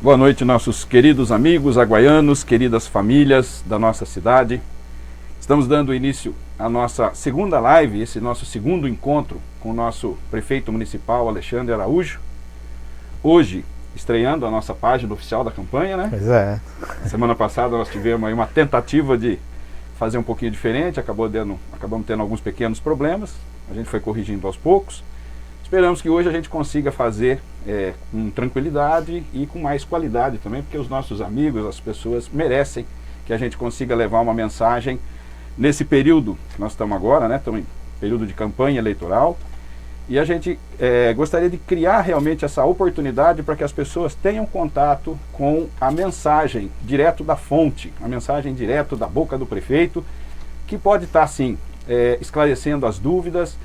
Boa noite, nossos queridos amigos aguaianos, queridas famílias da nossa cidade. Estamos dando início à nossa segunda live, esse nosso segundo encontro com o nosso prefeito municipal, Alexandre Araújo. Hoje, estreando a nossa página oficial da campanha, né? Pois é. Semana passada nós tivemos aí uma tentativa de fazer um pouquinho diferente, acabamos tendo alguns pequenos problemas, a gente foi corrigindo aos poucos. Esperamos que hoje a gente consiga fazer com tranquilidade e com mais qualidade também, porque os nossos amigos, as pessoas merecem que a gente consiga levar uma mensagem nesse período que nós estamos agora, né? Estamos em período de campanha eleitoral, e a gente gostaria de criar realmente essa oportunidade para que as pessoas tenham contato com a mensagem direto da fonte, a mensagem direto da boca do prefeito, que pode estar, sim, esclarecendo as dúvidas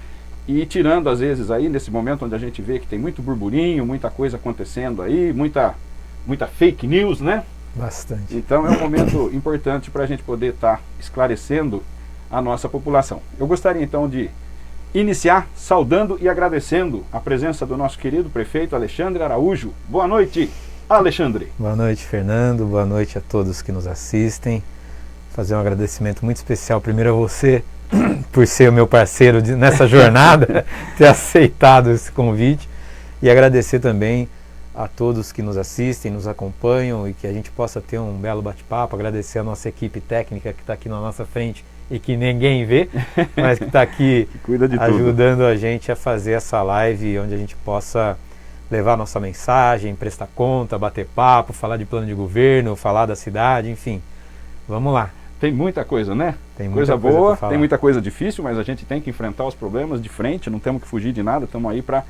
e tirando, às vezes, aí, nesse momento onde a gente vê que tem muito burburinho, muita coisa acontecendo aí, muita fake news, né? Bastante. Então é um momento importante para a gente poder estar esclarecendo a nossa população. Eu gostaria, então, de iniciar saudando e agradecendo a presença do nosso querido prefeito Alexandre Araújo. Boa noite, Alexandre. Boa noite, Fernando. Boa noite a todos que nos assistem. Fazer um agradecimento muito especial primeiro a você, por ser o meu parceiro nessa jornada, ter aceitado esse convite, e agradecer também a todos que nos assistem, nos acompanham, e que a gente possa ter um belo bate-papo. Agradecer a nossa equipe técnica que está aqui na nossa frente e que ninguém vê, mas que está aqui ajudando a gente a fazer essa live onde a gente possa levar nossa mensagem, prestar conta, bater papo, falar de plano de governo, falar da cidade, enfim. Vamos lá. Tem muita coisa, né? Tem muita coisa boa, tem muita coisa difícil, mas a gente tem que enfrentar os problemas de frente, não temos que fugir de nada, estamos aí para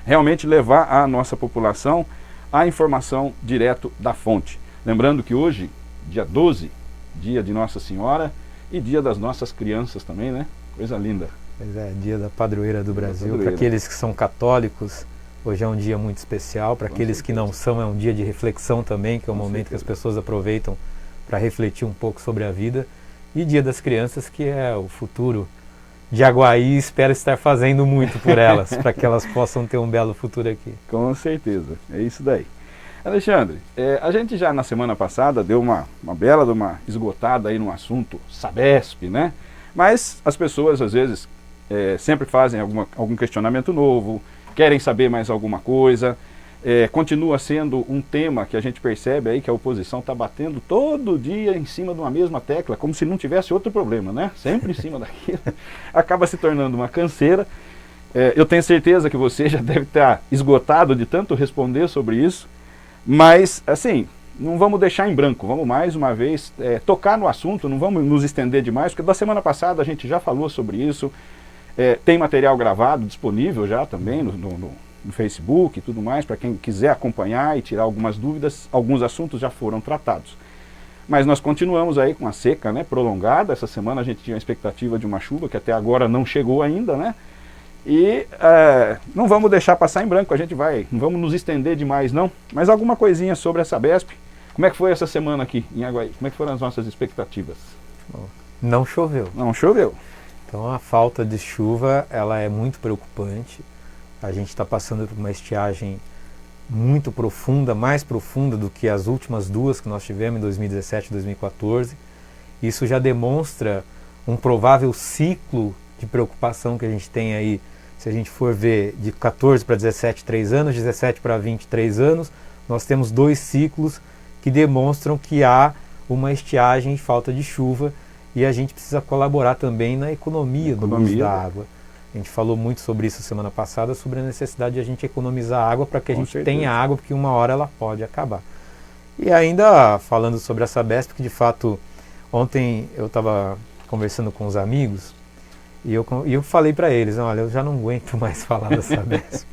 realmente levar à nossa população a informação direto da fonte. Lembrando que hoje, dia 12, dia de Nossa Senhora e dia das nossas crianças também, né? Coisa linda. Pois é, dia da padroeira do Brasil. Para aqueles que são católicos, hoje é um dia muito especial. Para aqueles que não são, é um dia de reflexão também, que é o momento que as pessoas aproveitam para refletir um pouco sobre a vida. E Dia das Crianças, que é o futuro de Aguaí, espero estar fazendo muito por elas, para que elas possam ter um belo futuro aqui. Com certeza, é isso daí. Alexandre, a gente já na semana passada deu uma bela de uma esgotada aí no assunto Sabesp, né? Mas as pessoas às vezes sempre fazem algum questionamento novo, querem saber mais alguma coisa. Continua sendo um tema que a gente percebe aí que a oposição está batendo todo dia em cima de uma mesma tecla, como se não tivesse outro problema, né? Sempre em cima daquilo. Acaba se tornando uma canseira. Eu tenho certeza que você já deve estar esgotado de tanto responder sobre isso, mas, assim, não vamos deixar em branco, vamos mais uma vez tocar no assunto, não vamos nos estender demais, porque da semana passada a gente já falou sobre isso, tem material gravado disponível já também no Facebook e tudo mais, para quem quiser acompanhar e tirar algumas dúvidas. Alguns assuntos já foram tratados. Mas nós continuamos aí com a seca, né, prolongada. Essa semana a gente tinha a expectativa de uma chuva, que até agora não chegou ainda, né? E não vamos deixar passar em branco, não vamos nos estender demais não. Mas alguma coisinha sobre a Sabesp. Como é que foi essa semana aqui em Aguaí? Como é que foram as nossas expectativas? Não choveu. Não choveu. Então a falta de chuva, ela é muito preocupante. A gente está passando por uma estiagem muito profunda, mais profunda do que as últimas duas que nós tivemos em 2017 e 2014. Isso já demonstra um provável ciclo de preocupação que a gente tem aí, se a gente for ver de 14 para 17, 3 anos, 17 para 20, 3 anos, nós temos 2 ciclos que demonstram que há uma estiagem e falta de chuva, e a gente precisa colaborar também na economia do uso da água. A gente falou muito sobre isso semana passada, sobre a necessidade de a gente economizar água para que a gente tenha água, porque uma hora ela pode acabar. E ainda falando sobre a Sabesp, que de fato, ontem eu estava conversando com os amigos, e eu falei para eles, olha, eu já não aguento mais falar da Sabesp.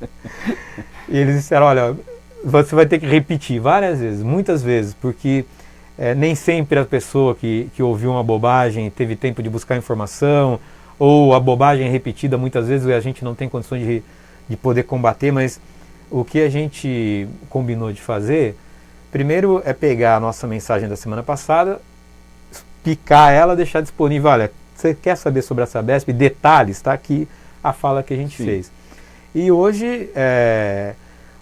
E eles disseram, olha, você vai ter que repetir várias vezes, muitas vezes, porque nem sempre a pessoa que ouviu uma bobagem teve tempo de buscar informação, ou a bobagem é repetida muitas vezes e a gente não tem condições de poder combater, mas o que a gente combinou de fazer, primeiro é pegar a nossa mensagem da semana passada, picar ela, deixar disponível, olha, você quer saber sobre a Sabesp? Detalhes, está aqui a fala que a gente fez. E hoje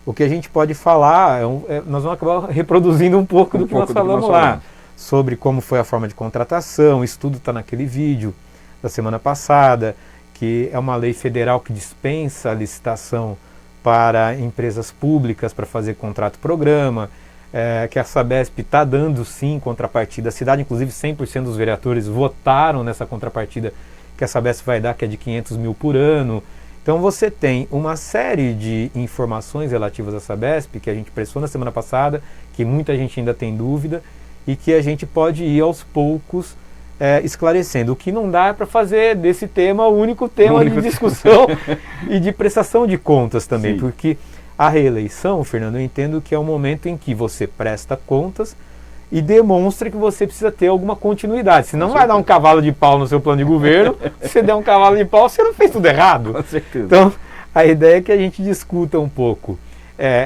o que a gente pode falar, nós vamos acabar reproduzindo um pouco do que nós falamos lá, sobre como foi a forma de contratação. O estudo está naquele vídeo da semana passada, que é uma lei federal que dispensa a licitação para empresas públicas para fazer contrato-programa, que a Sabesp está dando sim contrapartida. A cidade, inclusive 100% dos vereadores votaram nessa contrapartida que a Sabesp vai dar, que é de 500 mil por ano. Então você tem uma série de informações relativas à Sabesp que a gente prestou na semana passada, que muita gente ainda tem dúvida e que a gente pode ir aos poucos esclarecendo. O que não dá é para fazer desse tema o único tema de discussão e de prestação de contas também, sim. Porque a reeleição, Fernando, eu entendo que é o momento em que você presta contas e demonstra que você precisa ter alguma continuidade. Senão vai dar um cavalo de pau no seu plano de governo. Se você der um cavalo de pau, você não fez tudo errado. Com certeza. Então, a ideia é que a gente discuta um pouco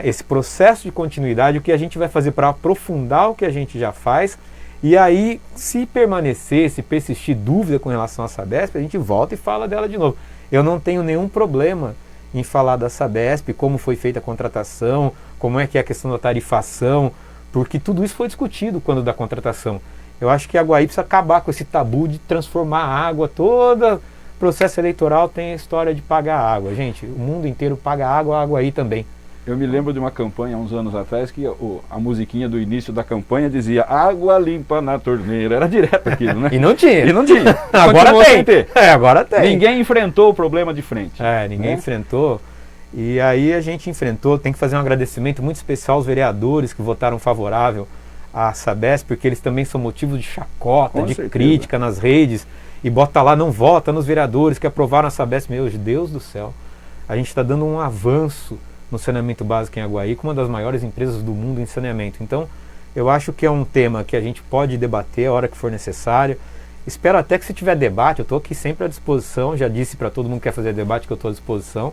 esse processo de continuidade, o que a gente vai fazer para aprofundar o que a gente já faz. E aí, se permanecer, se persistir dúvida com relação à Sabesp, a gente volta e fala dela de novo. Eu não tenho nenhum problema em falar da Sabesp, como foi feita a contratação, como é que é a questão da tarifação, porque tudo isso foi discutido quando da contratação. Eu acho que a Aguaí precisa acabar com esse tabu de transformar a água. Todo processo eleitoral tem a história de pagar água. Gente, o mundo inteiro paga água, a Aguaí também. Eu me lembro de uma campanha há uns anos atrás que a musiquinha do início da campanha dizia água limpa na torneira. Era direto aquilo, né? E não tinha. E não tinha. Agora tem. Agora tem. Ninguém enfrentou o problema de frente. Ninguém enfrentou. E aí a gente enfrentou. Tem que fazer um agradecimento muito especial aos vereadores que votaram favorável à Sabesp, porque eles também são motivo de chacota, de crítica nas redes. E bota lá, não vota nos vereadores que aprovaram a Sabesp. Meu Deus do céu. A gente está dando um avanço no saneamento básico em Aguaí, com uma das maiores empresas do mundo em saneamento. Então, eu acho que é um tema que a gente pode debater a hora que for necessário. Espero até que se tiver debate, eu estou aqui sempre à disposição, já disse para todo mundo que quer fazer debate que eu estou à disposição,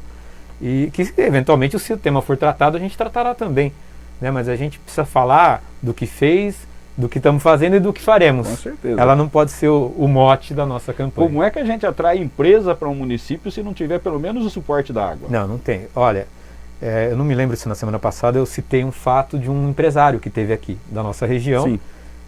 e que eventualmente, se o tema for tratado, a gente tratará também, né? Mas a gente precisa falar do que fez, do que estamos fazendo e do que faremos. Com certeza. Ela não pode ser o mote da nossa campanha. Como é que a gente atrai empresa para um município se não tiver pelo menos o suporte da água? Não tem. Olha, eu não me lembro se na semana passada eu citei um fato de um empresário que teve aqui, da nossa região. Sim.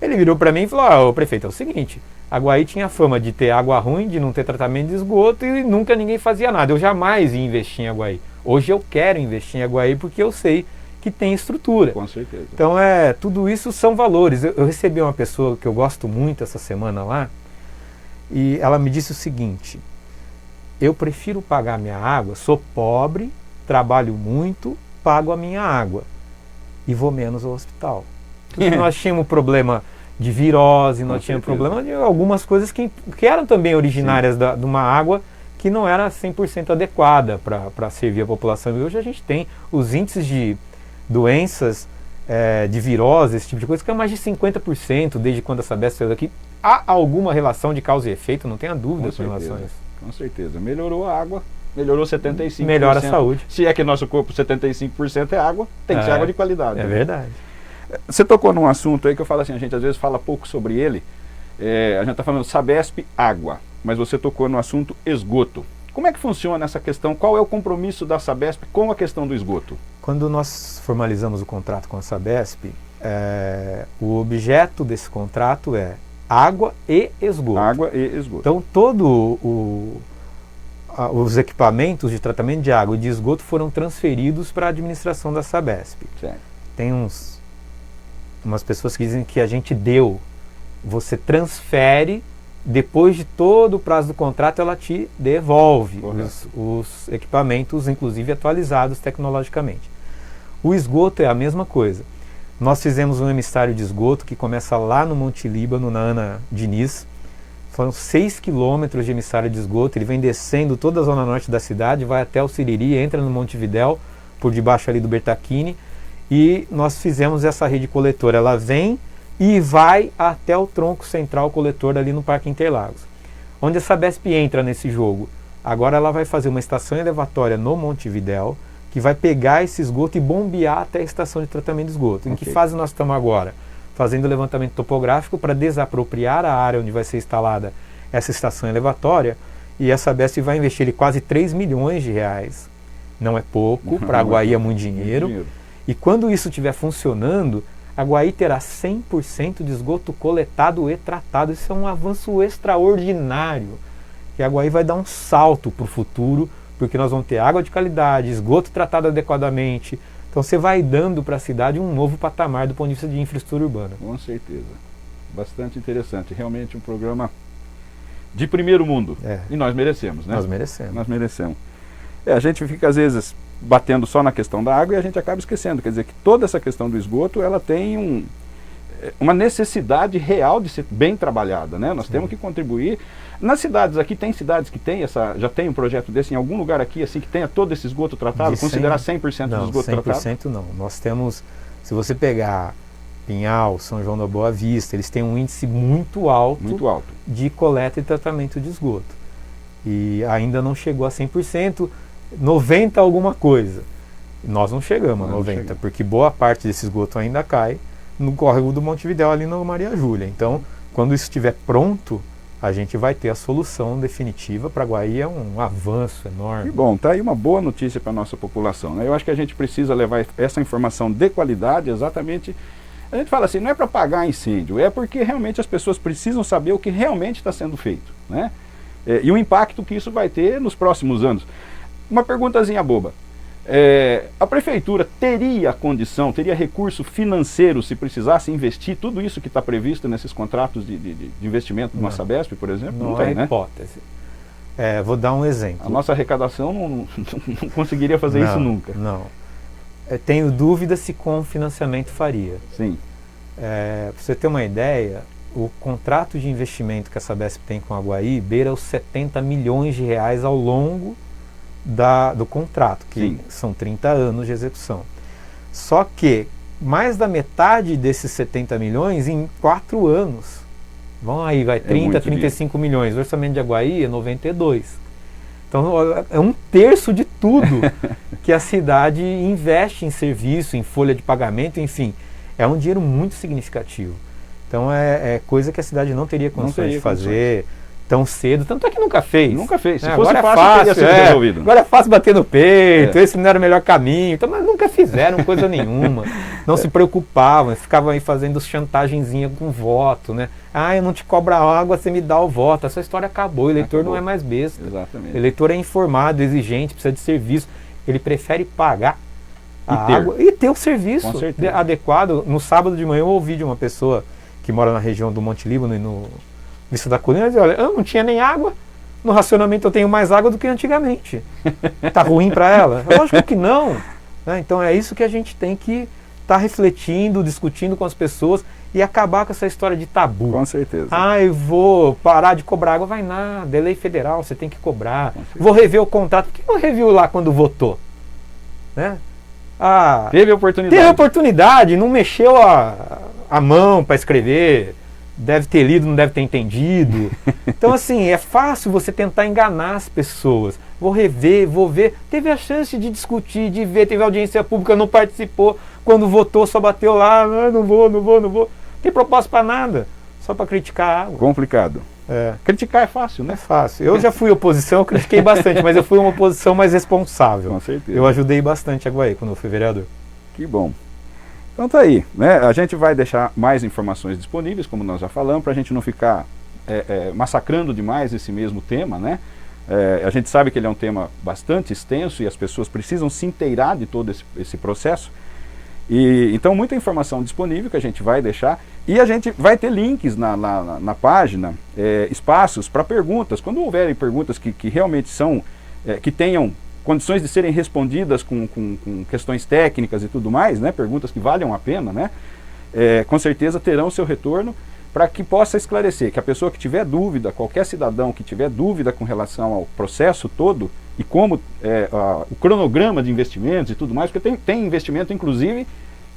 Ele virou para mim e falou: prefeito, é o seguinte, Aguaí tinha fama de ter água ruim, de não ter tratamento de esgoto e nunca ninguém fazia nada. Eu jamais ia investir em Aguaí. Hoje eu quero investir em Aguaí porque eu sei que tem estrutura. Com certeza. Então, tudo isso são valores. Eu recebi uma pessoa que eu gosto muito essa semana lá e ela me disse o seguinte: eu prefiro pagar minha água, sou pobre, trabalho muito, pago a minha água e vou menos ao hospital. Porque nós tínhamos problema de virose, nós tínhamos problema de algumas coisas que eram também originárias de uma água que não era 100% adequada para servir a população. E hoje a gente tem os índices de doenças, de virose, esse tipo de coisa, que é mais de 50% desde quando a Sabesp saiu daqui. Há alguma relação de causa e efeito, não tenha dúvida com relação a isso. Com certeza. Melhorou a água. Melhorou 75%. Melhora a saúde. Se é que nosso corpo 75% é água, tem que ser água de qualidade. É verdade. Você tocou num assunto aí que eu falo assim, a gente às vezes fala pouco sobre ele. A gente está falando Sabesp, água, mas você tocou no assunto esgoto. Como é que funciona essa questão? Qual é o compromisso da Sabesp com a questão do esgoto? Quando nós formalizamos o contrato com a Sabesp, o objeto desse contrato é água e esgoto. Água e esgoto. Então os equipamentos de tratamento de água e de esgoto foram transferidos para a administração da Sabesp. Certo. Tem umas pessoas que dizem que a gente deu. Você transfere, depois de todo o prazo do contrato, ela te devolve os equipamentos, inclusive atualizados tecnologicamente. O esgoto é a mesma coisa. Nós fizemos um emissário de esgoto que começa lá no Monte Líbano, na Ana Diniz. Foram 6 quilômetros de emissário de esgoto. Ele vem descendo toda a zona norte da cidade, vai até o Siriri, entra no Montevidéu, por debaixo ali do Bertachini. E nós fizemos essa rede coletora. Ela vem e vai até o tronco central coletor ali no Parque Interlagos. Onde a Sabesp entra nesse jogo? Agora ela vai fazer uma estação elevatória no Montevidéu, que vai pegar esse esgoto e bombear até a estação de tratamento de esgoto. Em que fase nós estamos agora? Fazendo o levantamento topográfico para desapropriar a área onde vai ser instalada essa estação elevatória, e a Sabesp vai investir quase 3 milhões de reais não é pouco, para a Aguaí é muito dinheiro. E quando isso estiver funcionando, a Aguaí terá 100% de esgoto coletado e tratado. Isso é um avanço extraordinário. E a Aguaí vai dar um salto para o futuro, porque nós vamos ter água de qualidade, esgoto tratado adequadamente. Então você vai dando para a cidade um novo patamar do ponto de vista de infraestrutura urbana. Com certeza. Bastante interessante. Realmente um programa de primeiro mundo. E nós merecemos, né? Nós merecemos. Nós merecemos. A gente fica às vezes batendo só na questão da água e a gente acaba esquecendo. Quer dizer que toda essa questão do esgoto, ela tem uma necessidade real de ser bem trabalhada, né? Nós temos que contribuir. Nas cidades aqui, tem cidades que tem já tem um projeto desse, em algum lugar aqui, assim, que tenha todo esse esgoto tratado, considerar 100% do esgoto tratado? 100% não. Nós temos, se você pegar Pinhal, São João da Boa Vista, eles têm um índice muito alto de coleta e tratamento de esgoto. E ainda não chegou a 100%, 90% alguma coisa. Nós não chegamos a 90%, porque boa parte desse esgoto ainda cai no córrego do Montevidéu, ali na Maria Júlia. Então, quando isso estiver pronto, a gente vai ter a solução definitiva. Para a Aguaí é um avanço enorme. Que bom, tá aí uma boa notícia para a nossa população, né? Eu acho que a gente precisa levar essa informação de qualidade exatamente. A gente fala assim, não é para apagar incêndio, é porque realmente as pessoas precisam saber o que realmente está sendo feito, né? E o impacto que isso vai ter nos próximos anos. Uma perguntazinha boba. A prefeitura teria condição, teria recurso financeiro se precisasse investir tudo isso que está previsto nesses contratos de investimento de uma Sabesp, por exemplo? Não tem, né? Hipótese. Vou dar um exemplo. A nossa arrecadação não conseguiria fazer isso nunca. Não. Tenho dúvida se com financiamento faria. Sim. Para você ter uma ideia, o contrato de investimento que a Sabesp tem com a Aguaí beira os 70 milhões de reais ao longo do contrato, que são 30 anos de execução. Só que mais da metade desses 70 milhões em 4 anos. Vão aí, vai 30, 35 milhões. O orçamento de Aguaí é 92. Então é 1/3 de tudo que a cidade investe em serviço, em folha de pagamento, enfim. É um dinheiro muito significativo. Então é coisa que a cidade não teria condições de fazer tão cedo, tanto é que nunca fez. Nunca fez. Se fosse agora fácil, teria sido resolvido. Agora é fácil bater no peito, esse não era o melhor caminho, então, mas nunca fizeram coisa nenhuma. Não se preocupavam, ficavam aí fazendo chantagenzinha com voto, né? Eu não te cobro a água, você me dá o voto. Essa história acabou, o eleitor não é mais besta. Exatamente. O eleitor é informado, exigente, precisa de serviço. Ele prefere pagar a água e ter o serviço adequado. No sábado de manhã eu ouvi de uma pessoa que mora na região do Monte Líbano e no Vista da Colina, ela dizia, olha, eu não tinha nem água, no racionamento eu tenho mais água do que antigamente. Tá ruim para ela? Lógico que não. Então é isso que a gente tem que estar refletindo, discutindo com as pessoas e acabar com essa história de tabu. Com certeza. Eu vou parar de cobrar água, vai nada, é lei federal, você tem que cobrar. Vou rever o contrato. Por que não reviu lá quando votou? Né? Teve oportunidade. Teve oportunidade, não mexeu a mão para escrever. Deve ter lido, não deve ter entendido. Então, assim, é fácil você tentar enganar as pessoas. Vou rever, vou ver. Teve a chance de discutir, de ver, teve audiência pública, não participou. Quando votou, só bateu lá, não vou. Não tem propósito para nada, só para criticar a água. Complicado. Criticar é fácil, né? É fácil. Eu já fui oposição, eu critiquei bastante, mas eu fui uma oposição mais responsável. Com certeza. Eu ajudei bastante a Aguaí quando eu fui vereador. Que bom. Então tá aí, né? A gente vai deixar mais informações disponíveis, como nós já falamos, para a gente não ficar massacrando demais esse mesmo tema, né? A gente sabe que ele é um tema bastante extenso e as pessoas precisam se inteirar de todo esse processo. Então muita informação disponível que a gente vai deixar e a gente vai ter links na página, espaços para perguntas. Quando houverem perguntas que realmente são, que tenham condições de serem respondidas com questões técnicas e tudo mais, né? Perguntas que valham a pena, né? Com certeza terão seu retorno para que possa esclarecer, que a pessoa que tiver dúvida, qualquer cidadão que tiver dúvida com relação ao processo todo e como o cronograma de investimentos e tudo mais, porque tem investimento inclusive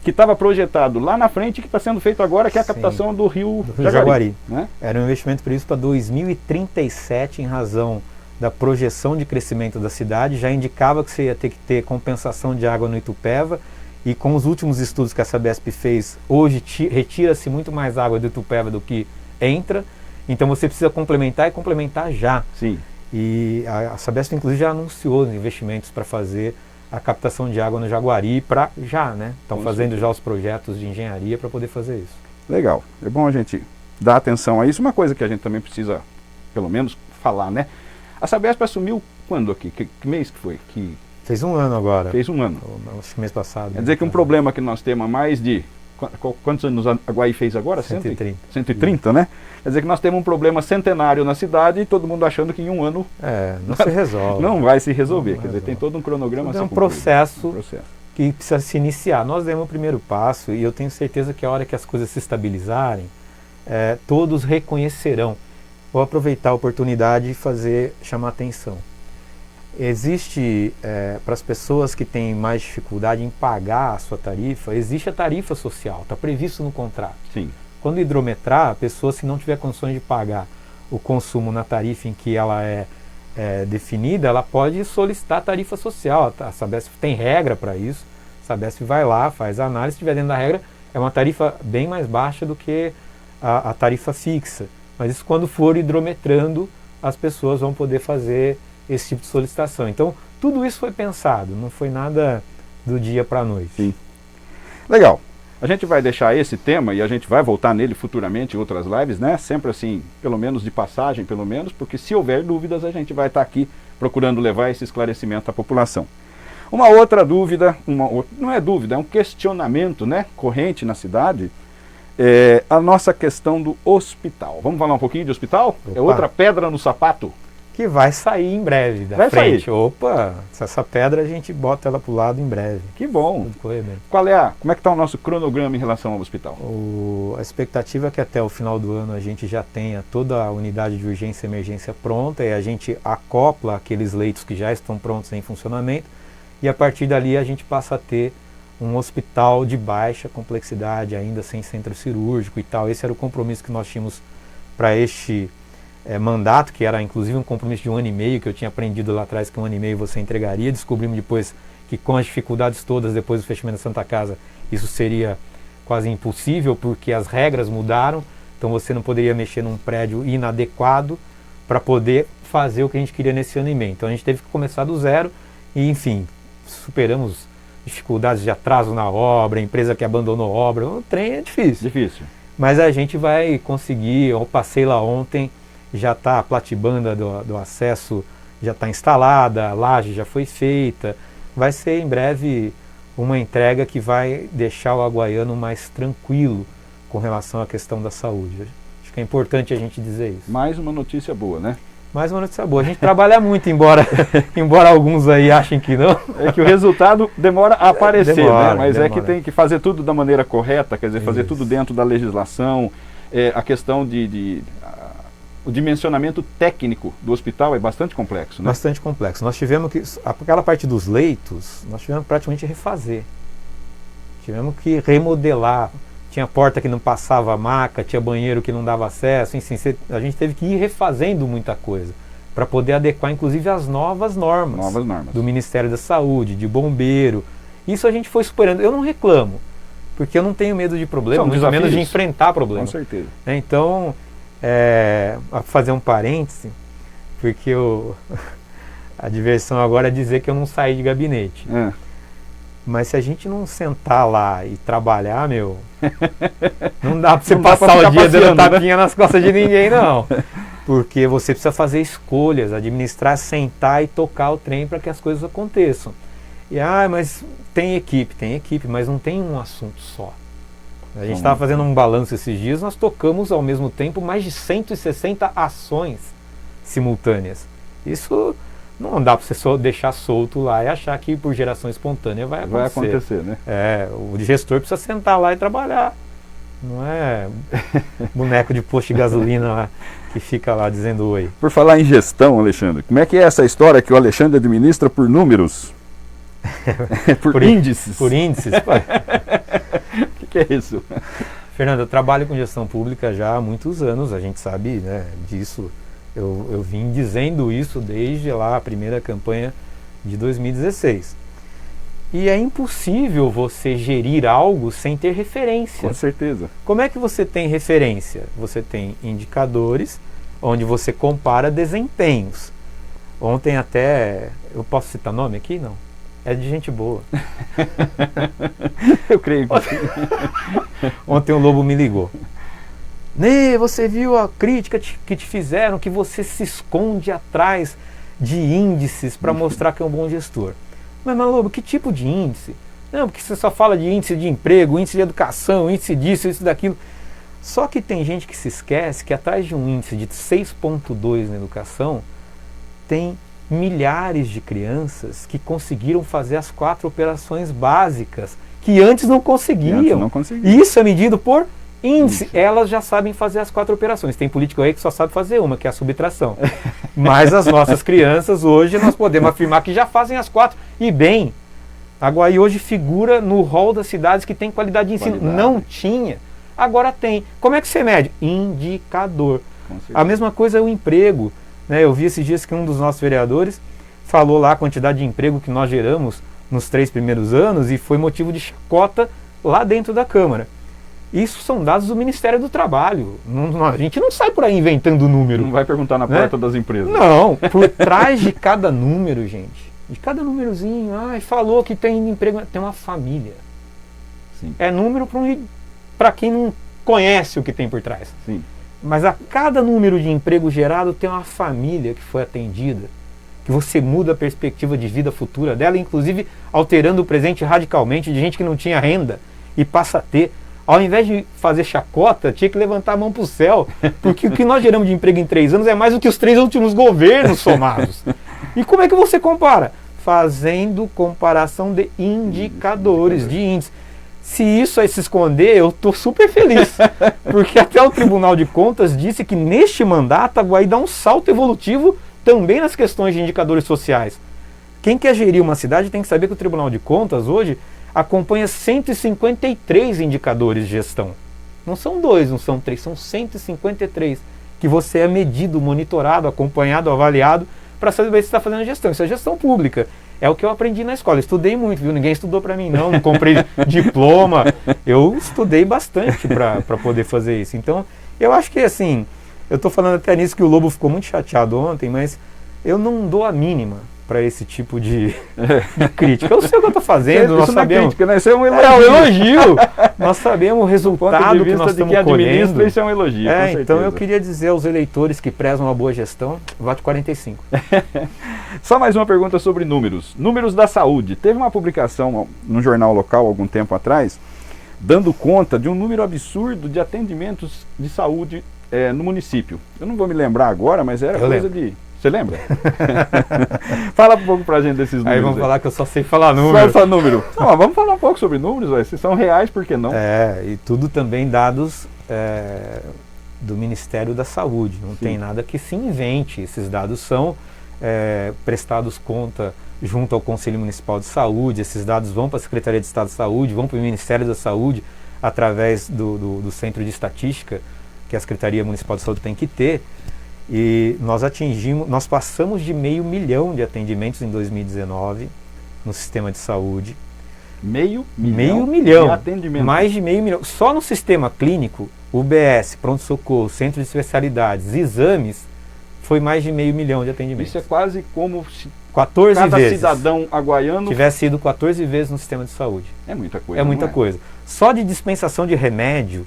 que estava projetado lá na frente e que está sendo feito agora, que é a captação do Rio Jaguari. Né? Era um investimento previsto para 2037 em razão da projeção de crescimento da cidade, já indicava que você ia ter que ter compensação de água no Itupeva, e com os últimos estudos que a Sabesp fez, hoje retira-se muito mais água do Itupeva do que entra, então você precisa complementar e complementar já. Sim. E a Sabesp inclusive já anunciou investimentos para fazer a captação de água no Jaguari para já, né? Estão Com fazendo certeza. já os projetos de engenharia para poder fazer isso. Legal. É bom a gente dar atenção a isso. Uma coisa que a gente também precisa, pelo menos, falar, né? A Sabesp assumiu quando aqui? Que mês que foi? Que Fez um ano agora. fez um ano. Acho que mês passado. Quer dizer que um problema que nós temos há mais de... Quantos anos a Guaí fez agora? 130. 130, né? Quer dizer que nós temos um problema centenário na cidade e todo mundo achando que em um ano Não se resolve. não vai se resolver. Não Quer dizer, resolve. tem todo um cronograma a Tudo ser é um cumprido. processo. Um processo. Que precisa se iniciar. Nós demos o primeiro passo e eu tenho certeza que a hora que as coisas se estabilizarem, todos reconhecerão. Vou aproveitar a oportunidade e chamar atenção. Existe, para as pessoas que têm mais dificuldade em pagar a sua tarifa, existe a tarifa social, está previsto no contrato. Sim. Quando hidrometrar, a pessoa, se não tiver condições de pagar o consumo na tarifa em que ela é definida, ela pode solicitar a tarifa social. A Sabesp tem regra para isso. A Sabesp vai lá, faz a análise, se estiver dentro da regra, é uma tarifa bem mais baixa do que a tarifa fixa. Mas isso, quando for hidrometrando, as pessoas vão poder fazer esse tipo de solicitação. Então, tudo isso foi pensado, não foi nada do dia para a noite. Sim. Legal. A gente vai deixar esse tema e a gente vai voltar nele futuramente em outras lives, né? Sempre assim, pelo menos de passagem, pelo menos, porque se houver dúvidas, a gente vai estar aqui procurando levar esse esclarecimento à população. Uma outra dúvida, não é dúvida, é um questionamento, né, corrente na cidade, é a nossa questão do hospital. Vamos falar um pouquinho de hospital? Opa. É outra pedra no sapato? Que vai sair em breve da Vai frente. sair. Opa, essa pedra a gente bota ela para o lado em breve. Que bom. Tudo correr bem. Como é que está o nosso cronograma em relação ao hospital? A expectativa é que até o final do ano a gente já tenha toda a unidade de urgência e emergência pronta e a gente acopla aqueles leitos que já estão prontos em funcionamento e a partir dali a gente passa a ter um hospital de baixa complexidade, ainda sem centro cirúrgico e tal. Esse era o compromisso que nós tínhamos para este mandato, que era inclusive um compromisso de 1 ano e meio, que eu tinha aprendido lá atrás que 1 ano e meio você entregaria. Descobrimos depois que com as dificuldades todas, depois do fechamento da Santa Casa, isso seria quase impossível, porque as regras mudaram, então você não poderia mexer num prédio inadequado para poder fazer o que a gente queria nesse ano e meio. Então a gente teve que começar do zero e, enfim, superamos dificuldades de atraso na obra, empresa que abandonou a obra, o trem é difícil. Difícil. Mas a gente vai conseguir, eu passei lá ontem, já está a platibanda do acesso, já está instalada, a laje já foi feita, vai ser em breve uma entrega que vai deixar o aguaiano mais tranquilo com relação à questão da saúde. Acho que é importante a gente dizer isso. Mais uma notícia boa, né? Mais uma notícia boa. A gente trabalha muito, embora alguns aí achem que não. É que o resultado demora a aparecer, Demora, né? Mas demora. é que tem que fazer tudo da maneira correta, quer dizer, fazer Isso. tudo dentro da legislação. A questão o dimensionamento técnico do hospital é bastante complexo, né? Bastante complexo. Nós tivemos que, aquela parte dos leitos, nós tivemos praticamente refazer. Tivemos que remodelar. Tinha porta que não passava maca, tinha banheiro que não dava acesso, enfim, a gente teve que ir refazendo muita coisa para poder adequar, inclusive, as novas normas. Novas normas. Do Ministério da Saúde, de bombeiro. Isso a gente foi superando. Eu não reclamo, porque eu não tenho medo de problema, São muito menos de desafios. enfrentar problema. Com certeza. Então, a fazer um parêntese, porque a diversão agora é dizer que eu não saí de gabinete. Mas se a gente não sentar lá e trabalhar, não dá para você Não dá pra passar ficar o dia dando passeando, né? tapinha nas costas de ninguém, não. Porque você precisa fazer escolhas, administrar, sentar e tocar o trem para que as coisas aconteçam. E, mas tem equipe, mas não tem um assunto só. A gente estava fazendo um balanço esses dias, nós tocamos ao mesmo tempo mais de 160 ações simultâneas. Isso não dá para você só deixar solto lá e achar que por geração espontânea vai acontecer. Vai acontecer, né? O gestor precisa sentar lá e trabalhar. Não é boneco de posto de gasolina lá que fica lá dizendo oi. Por falar em gestão, Alexandre, como é que é essa história que o Alexandre administra por números? por índices? Por índices. O que é isso? Fernando, eu trabalho com gestão pública já há muitos anos, a gente sabe, né, disso. Eu vim dizendo isso desde lá a primeira campanha de 2016. E é impossível você gerir algo sem ter referência. Com certeza. Como é que você tem referência? Você tem indicadores onde você compara desempenhos. Ontem até, eu posso citar nome aqui? Não. É de gente boa. Eu creio que Ontem o Lobo me ligou. Ney, você viu a crítica que te fizeram, que você se esconde atrás de índices para mostrar que é um bom gestor. Mas Lobo, que tipo de índice? Não, porque você só fala de índice de emprego, índice de educação, índice disso, índice daquilo. Só que tem gente que se esquece que atrás de um índice de 6,2 na educação, tem milhares de crianças que conseguiram fazer as 4 operações básicas, que antes não conseguiam. E isso é medido por índice. Elas já sabem fazer as 4 operações. Tem político aí que só sabe fazer uma, que é a subtração. Mas as nossas crianças hoje, nós podemos afirmar que já fazem as 4 e bem. A Guaí hoje figura no rol das cidades que tem qualidade de ensino. Não tinha, agora tem. Como é que você mede? Indicador. A mesma coisa é o emprego. Né? Eu vi esses dias que um dos nossos vereadores falou lá a quantidade de emprego que nós geramos nos 3 primeiros anos e foi motivo de chacota lá dentro da Câmara. Isso são dados do Ministério do Trabalho. A gente não sai por aí inventando número. Não vai perguntar na porta das empresas. Não, por trás de cada número, gente, de cada númerozinho, falou que tem emprego, tem uma família. Sim. É número para quem não conhece o que tem por trás. Sim. Mas a cada número de emprego gerado tem uma família que foi atendida, que você muda a perspectiva de vida futura dela, inclusive alterando o presente radicalmente de gente que não tinha renda e passa a ter. Ao invés de fazer chacota, tinha que levantar a mão para o céu, porque o que nós geramos de emprego em 3 anos é mais do que os 3 últimos governos somados. E como é que você compara? Fazendo comparação de indicadores, de índices. Se isso aí se esconder, eu estou super feliz, porque até o Tribunal de Contas disse que neste mandato a Guaí dá um salto evolutivo também nas questões de indicadores sociais. Quem quer gerir uma cidade tem que saber que o Tribunal de Contas hoje acompanha 153 indicadores de gestão. Não são 2, não são 3, são 153, que você é medido, monitorado, acompanhado, avaliado, para saber se está fazendo gestão. Isso é gestão pública. É o que eu aprendi na escola. Eu estudei muito, viu? Ninguém estudou para mim, não comprei diploma. Eu estudei bastante para poder fazer isso. Então, eu acho que assim, eu estou falando até nisso que o Lobo ficou muito chateado ontem, mas eu não dou a mínima para esse tipo de crítica. Eu sei o que eu estou fazendo, nós sabemos. Crítica, né? Isso é um elogio. É um elogio. Nós sabemos o resultado que nós estamos colhendo. Isso é um elogio, com certeza. Então eu queria dizer aos eleitores que prezam uma boa gestão, vote 45. Só mais uma pergunta sobre números. Números da saúde. Teve uma publicação no jornal local algum tempo atrás, dando conta de um número absurdo de atendimentos de saúde no município. Eu não vou me lembrar agora, mas era coisa de... Você lembra? Fala um pouco pra gente desses números. Aí vamos falar que eu só sei falar números. Só número. Não, vamos falar um pouco sobre números, se são reais, por que não? E tudo também dados do Ministério da Saúde. Não tem nada que se invente. Esses dados são prestados conta junto ao Conselho Municipal de Saúde. Esses dados vão para a Secretaria de Estado de Saúde, vão para o Ministério da Saúde, através do Centro de Estatística, que a Secretaria Municipal de Saúde tem que ter. E nós passamos de 500 mil de atendimentos em 2019 no sistema de saúde. 500 mil de atendimentos. Mais de 500 mil. Só no sistema clínico, UBS, pronto-socorro, centro de especialidades, exames, foi mais de 500 mil de atendimentos. Isso é quase como se 14 cada vezes cidadão aguaiano tivesse ido 14 vezes no sistema de saúde. É muita coisa. É muita coisa. Só de dispensação de remédio,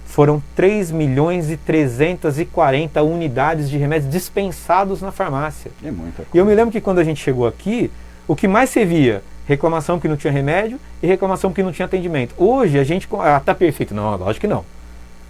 foram 3.340.000 unidades de remédios dispensados na farmácia. É muita coisa. E eu me lembro que quando a gente chegou aqui, o que mais se via? Reclamação que não tinha remédio e reclamação que não tinha atendimento. Hoje a gente... está perfeito. Não, lógico que não.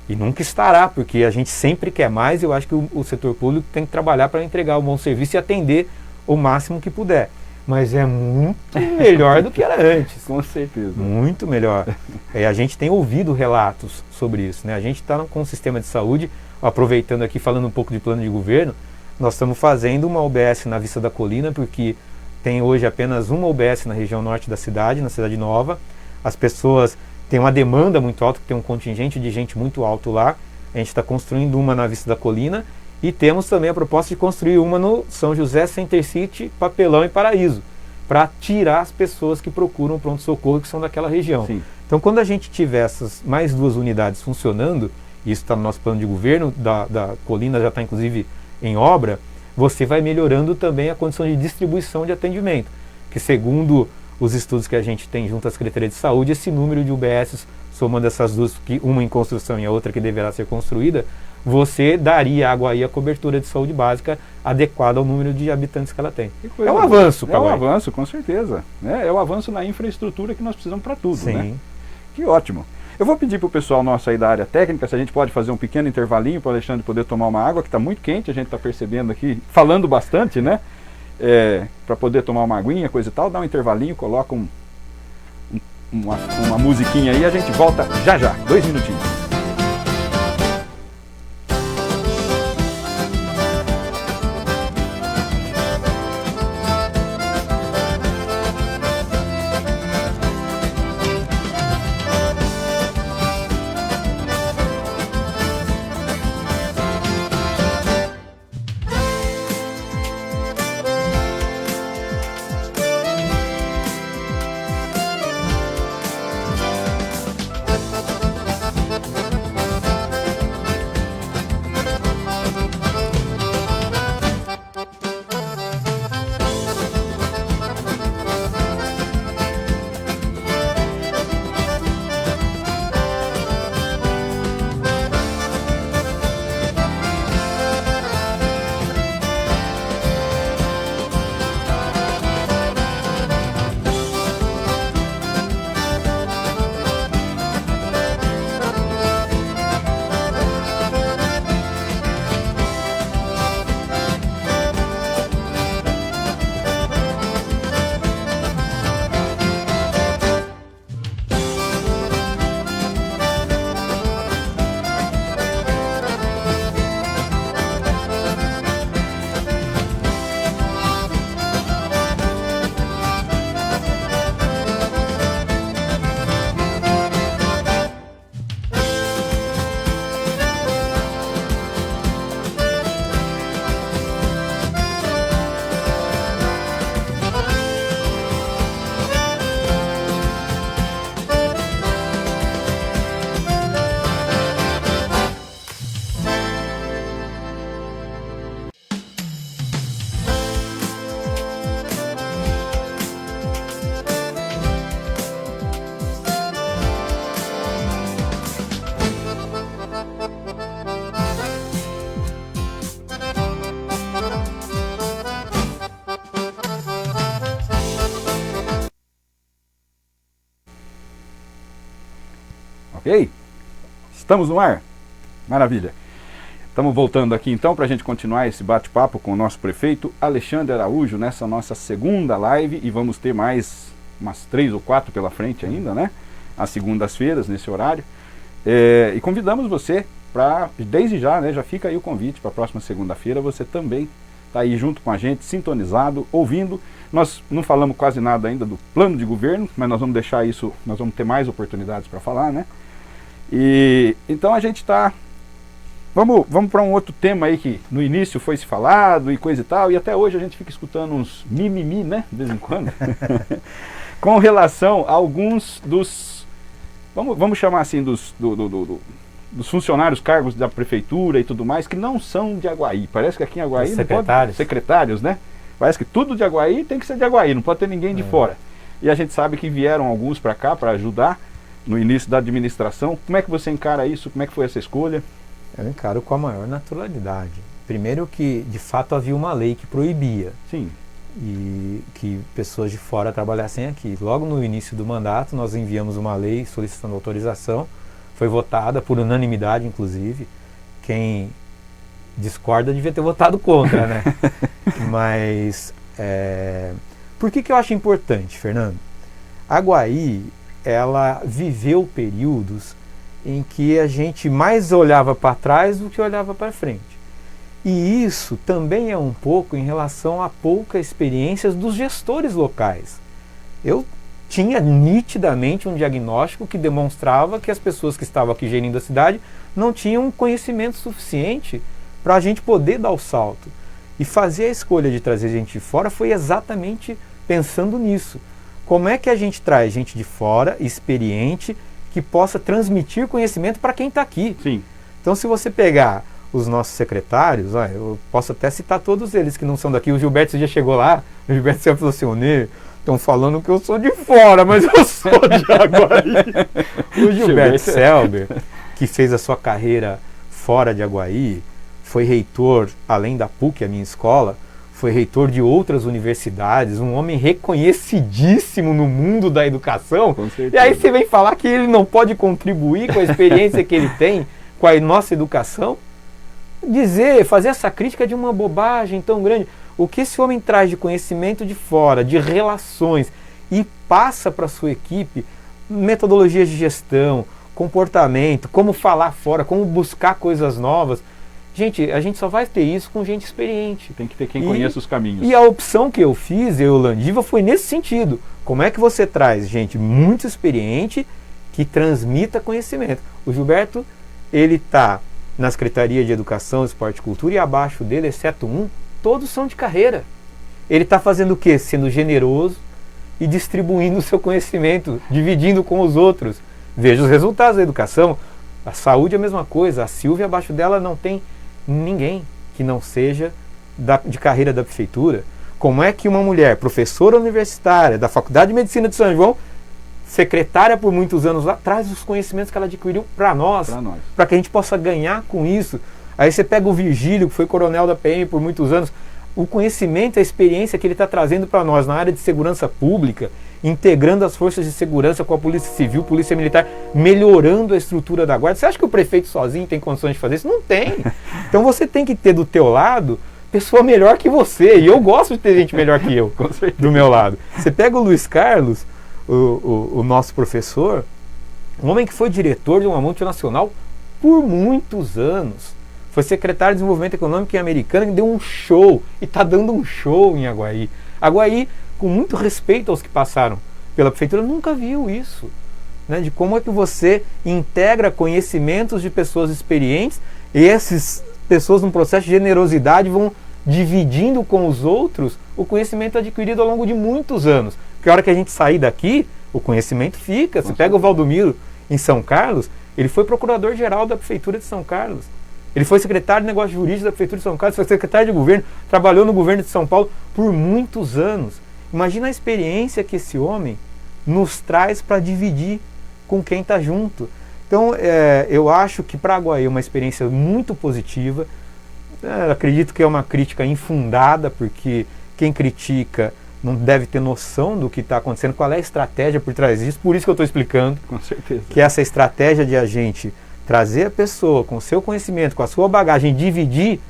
E nunca estará, porque a gente sempre quer mais e eu acho que o setor público tem que trabalhar para entregar um bom serviço e atender o máximo que puder. Mas é muito melhor do que era antes. Com certeza. Muito melhor. A gente tem ouvido relatos sobre isso, né? A gente está com o sistema de saúde, aproveitando aqui, falando um pouco de plano de governo, nós estamos fazendo uma UBS na Vista da Colina, porque tem hoje apenas uma UBS na região norte da cidade, na Cidade Nova. As pessoas têm uma demanda muito alta, tem um contingente de gente muito alto lá. A gente está construindo uma na Vista da Colina. E temos também a proposta de construir uma no São José, Center City, Papelão e Paraíso, para tirar as pessoas que procuram pronto-socorro que são daquela região. Sim. Então, quando a gente tiver essas mais 2 unidades funcionando, isso está no nosso plano de governo, da Colina já está inclusive em obra, você vai melhorando também a condição de distribuição de atendimento. que segundo os estudos que a gente tem junto à Secretaria de Saúde, esse número de UBSs, somando essas duas, uma em construção e a outra que deverá ser construída, você daria a Aguaí a cobertura de saúde básica adequada ao número de habitantes que ela tem. É um avanço, é um avanço, com certeza. É o avanço na infraestrutura que nós precisamos para tudo, Sim. né? Que ótimo. Eu vou pedir para o pessoal nosso aí da área técnica se a gente pode fazer um pequeno intervalinho para o Alexandre poder tomar uma água, que está muito quente, a gente está percebendo aqui, falando bastante, né? Para poder tomar uma aguinha, coisa e tal, dá um intervalinho, coloca uma musiquinha aí e a gente volta já já, 2 minutinhos. Ok? Estamos no ar? Maravilha. Estamos voltando aqui então para a gente continuar esse bate-papo com o nosso prefeito Alexandre Araújo nessa nossa segunda live, e vamos ter mais umas 3 ou 4 pela frente ainda, né? Às segundas-feiras, nesse horário. E convidamos você para, desde já, né? Já fica aí o convite para a próxima segunda-feira, você também está aí junto com a gente, sintonizado, ouvindo. Nós não falamos quase nada ainda do plano de governo, mas nós vamos deixar isso, nós vamos ter mais oportunidades para falar, né? E então a gente está... Vamos para um outro tema aí que no início foi se falado e coisa e tal, e até hoje a gente fica escutando uns mimimi, né, de vez em quando, com relação a alguns dos, vamos chamar assim, dos funcionários, cargos da prefeitura e tudo mais, que não são de Aguaí. Parece que aqui em Aguaí não pode, secretários, né? Parece que tudo de Aguaí tem que ser de Aguaí, não pode ter ninguém de fora. E a gente sabe que vieram alguns para cá para ajudar no início da administração. Como é que você encara isso? Como é que foi essa escolha? Eu encaro com a maior naturalidade. Primeiro que, de fato, havia uma lei que proibia. Sim. E que pessoas de fora trabalhassem aqui. Logo no início do mandato, nós enviamos uma lei solicitando autorização. Foi votada por unanimidade, inclusive. Quem discorda devia ter votado contra, né? Mas, por que eu acho importante, Fernando? Aguaí, ela viveu períodos em que a gente mais olhava para trás do que olhava para frente. E isso também é um pouco em relação à pouca experiência dos gestores locais. Eu tinha nitidamente um diagnóstico que demonstrava que as pessoas que estavam aqui gerindo a cidade não tinham conhecimento suficiente para a gente poder dar o salto. E fazer a escolha de trazer gente de fora foi exatamente pensando nisso. Como é que a gente traz gente de fora, experiente, que possa transmitir conhecimento para quem está aqui? Sim. Então, se você pegar os nossos secretários, eu posso até citar todos eles que não são daqui. O Gilberto já chegou lá, o Gilberto sempre falou assim, Estão falando que eu sou de fora, mas eu sou de Aguaí. O Gilberto Selber, que fez a sua carreira fora de Aguaí, foi reitor, além da PUC, a minha escola, foi reitor de outras universidades, um homem reconhecidíssimo no mundo da educação. E aí você vem falar que ele não pode contribuir com a experiência que ele tem com a nossa educação? Fazer essa crítica de uma bobagem tão grande. O que esse homem traz de conhecimento de fora, de relações, e passa para a sua equipe metodologias de gestão, comportamento, como falar fora, como buscar coisas novas. Gente, a gente só vai ter isso com gente experiente. Tem que ter quem conheça os caminhos. E a opção que eu fiz, eu e o Landiva, foi nesse sentido. Como é que você traz gente muito experiente que transmita conhecimento? O Gilberto, ele está na Secretaria de Educação, Esporte e Cultura, e abaixo dele, exceto um, todos são de carreira. Ele está fazendo o quê? Sendo generoso e distribuindo o seu conhecimento, dividindo com os outros. Veja os resultados da educação. A saúde é a mesma coisa. A Silvia, abaixo dela, não tem ninguém que não seja de carreira da prefeitura. Como é que uma mulher, professora universitária da Faculdade de Medicina de São João, secretária por muitos anos lá, traz os conhecimentos que ela adquiriu para nós, para que a gente possa ganhar com isso. Aí você pega o Virgílio, que foi coronel da PM por muitos anos, o conhecimento, a experiência que ele está trazendo para nós na área de segurança pública, integrando as forças de segurança com a Polícia Civil, Polícia Militar, melhorando a estrutura da guarda. Você acha que o prefeito sozinho tem condições de fazer isso? Não tem. Então você tem que ter do teu lado pessoa melhor que você, e eu gosto de ter gente melhor que eu do meu lado. Você pega o Luiz Carlos, o nosso professor, um homem que foi diretor de uma multinacional por muitos anos, foi secretário de Desenvolvimento Econômico em Americana, que deu um show, e está dando um show em Aguaí. Aguaí, com muito respeito aos que passaram pela prefeitura, nunca viu isso, né? De como é que você integra conhecimentos de pessoas experientes, e essas pessoas, num processo de generosidade, vão dividindo com os outros o conhecimento adquirido ao longo de muitos anos. Porque a hora que a gente sair daqui, o conhecimento fica. Você pega o Valdomiro em São Carlos, ele foi procurador-geral da Prefeitura de São Carlos. Ele foi secretário de Negócios Jurídicos da Prefeitura de São Carlos, foi secretário de governo, trabalhou no governo de São Paulo por muitos anos. Imagina a experiência que esse homem nos traz para dividir com quem está junto. Então, eu acho que para Aguaí é uma experiência muito positiva. Acredito que é uma crítica infundada, porque quem critica não deve ter noção do que está acontecendo, qual é a estratégia por trás disso. Por isso que eu estou explicando. Com certeza. Que essa estratégia de a gente trazer a pessoa com o seu conhecimento, com a sua bagagem, dividir,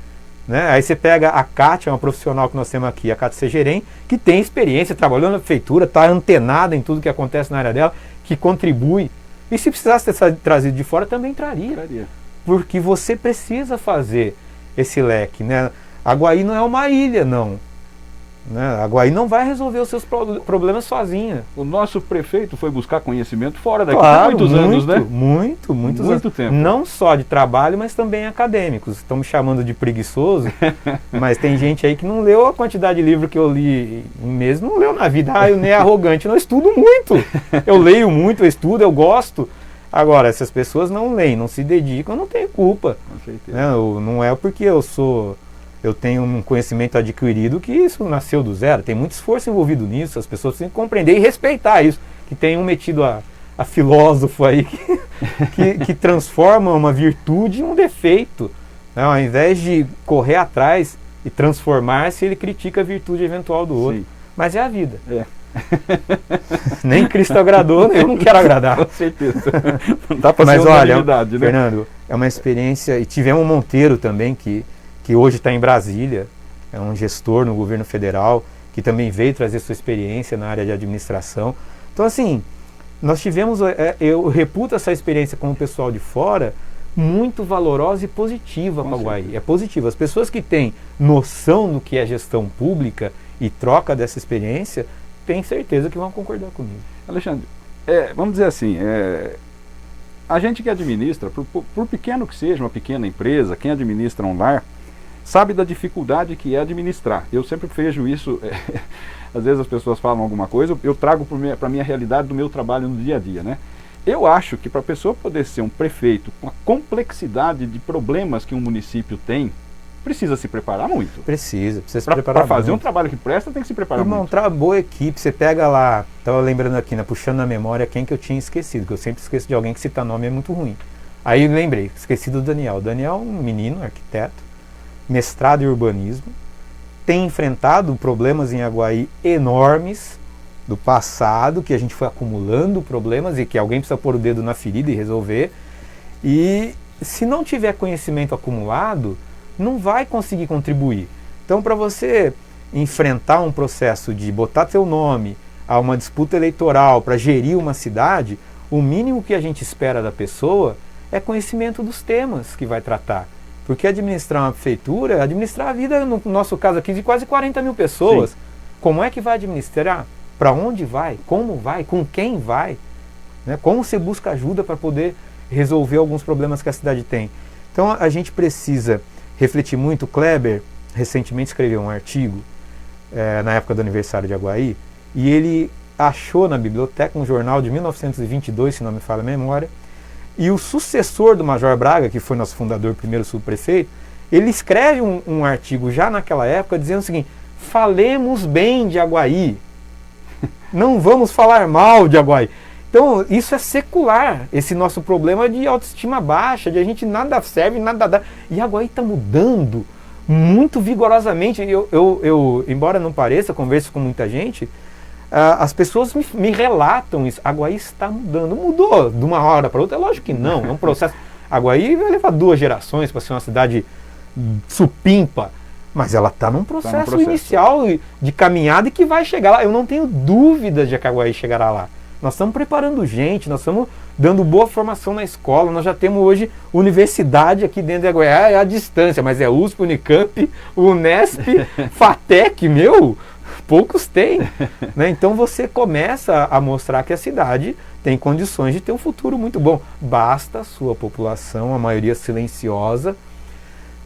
né? Aí você pega a Kátia, uma profissional que nós temos aqui, a Kátia Segerem, que tem experiência, trabalhou na prefeitura, está antenada em tudo que acontece na área dela, que contribui. E se precisasse ter trazido de fora, também traria. Porque você precisa fazer esse leque, né? Aguaí não é uma ilha, não. Né? Aguaí não vai resolver os seus problemas sozinha. O nosso prefeito foi buscar conhecimento fora daqui há muitos anos, né? Muitos anos. Tempo. Não só de trabalho, mas também acadêmicos. Estão me chamando de preguiçoso, mas tem gente aí que não leu a quantidade de livro que eu li em mês, não leu na vida. Eu nem arrogante, não estudo muito. Eu leio muito, eu estudo, eu gosto. Agora, essas pessoas não leem, não se dedicam, eu não tenho culpa. Com certeza. Não é porque eu tenho um conhecimento adquirido que isso nasceu do zero. Tem muito esforço envolvido nisso, as pessoas têm que compreender e respeitar isso. Que tem um metido a filósofo aí que transforma uma virtude em um defeito. Né? Ao invés de correr atrás e transformar-se, ele critica a virtude eventual do outro. Sim. Mas é a vida. Nem Cristo agradou, nem eu não quero agradar. Com certeza. Não dá para ser unanimidade, né? Fernando, é uma experiência. E tivemos um Monteiro também, que hoje está em Brasília, é um gestor no governo federal, que também veio trazer sua experiência na área de administração. Então, assim, nós tivemos, eu reputo essa experiência com o pessoal de fora muito valorosa e positiva para o Aguaí. É positiva. As pessoas que têm noção do que é gestão pública e troca dessa experiência, tenho certeza que vão concordar comigo. Alexandre, vamos dizer assim, a gente que administra, por pequeno que seja uma pequena empresa, quem administra um lar, sabe da dificuldade que é administrar. Eu sempre vejo isso, às vezes as pessoas falam alguma coisa, eu trago para a minha realidade do meu trabalho no dia a dia, né? Eu acho que para a pessoa poder ser um prefeito com a complexidade de problemas que um município tem, precisa se preparar muito. Precisa se preparar Para fazer muito. um trabalho que presta, tem que se preparar E muito. montar uma boa equipe. Você pega lá, estava lembrando aqui, né, puxando na memória quem que eu tinha esquecido, que eu sempre esqueço de alguém que citar nome é muito ruim. Aí lembrei, esqueci do Daniel. O Daniel é um menino, arquiteto, mestrado em urbanismo, tem enfrentado problemas em Aguaí enormes do passado, que a gente foi acumulando problemas e que alguém precisa pôr o dedo na ferida e resolver. E se não tiver conhecimento acumulado, não vai conseguir contribuir. Então, para você enfrentar um processo de botar teu nome a uma disputa eleitoral para gerir uma cidade, o mínimo que a gente espera da pessoa é conhecimento dos temas que vai tratar. Porque administrar uma prefeitura é administrar a vida, no nosso caso aqui, de quase 40 mil pessoas. Sim. Como é que vai administrar? Para onde vai? Como vai? Com quem vai? Né? Como você busca ajuda para poder resolver alguns problemas que a cidade tem? Então a gente precisa refletir muito. O Kleber recentemente escreveu um artigo na época do aniversário de Aguaí, e ele achou na biblioteca um jornal de 1922, se não me falha a memória, e o sucessor do Major Braga, que foi nosso fundador, primeiro subprefeito, ele escreve um artigo já naquela época dizendo o seguinte: falemos bem de Aguaí, não vamos falar mal de Aguaí. Então isso é secular, esse nosso problema de autoestima baixa, de a gente nada serve, nada dá. E Aguaí está mudando muito vigorosamente. Eu, embora não pareça, converso com muita gente, as pessoas me relatam isso. Aguaí está mudando. Mudou de uma hora para outra? É lógico que não, é um processo. Aguaí vai levar 2 gerações para ser uma cidade supimpa, mas ela está num processo inicial de caminhada e que vai chegar lá. Eu não tenho dúvida de que Aguaí chegará lá. Nós estamos preparando gente, nós estamos dando boa formação na escola, nós já temos hoje universidade aqui dentro de Aguaí, é à distância, mas é USP, Unicamp, Unesp, FATEC, poucos têm. Né? Então você começa a mostrar que a cidade tem condições de ter um futuro muito bom. Basta a sua população, a maioria silenciosa,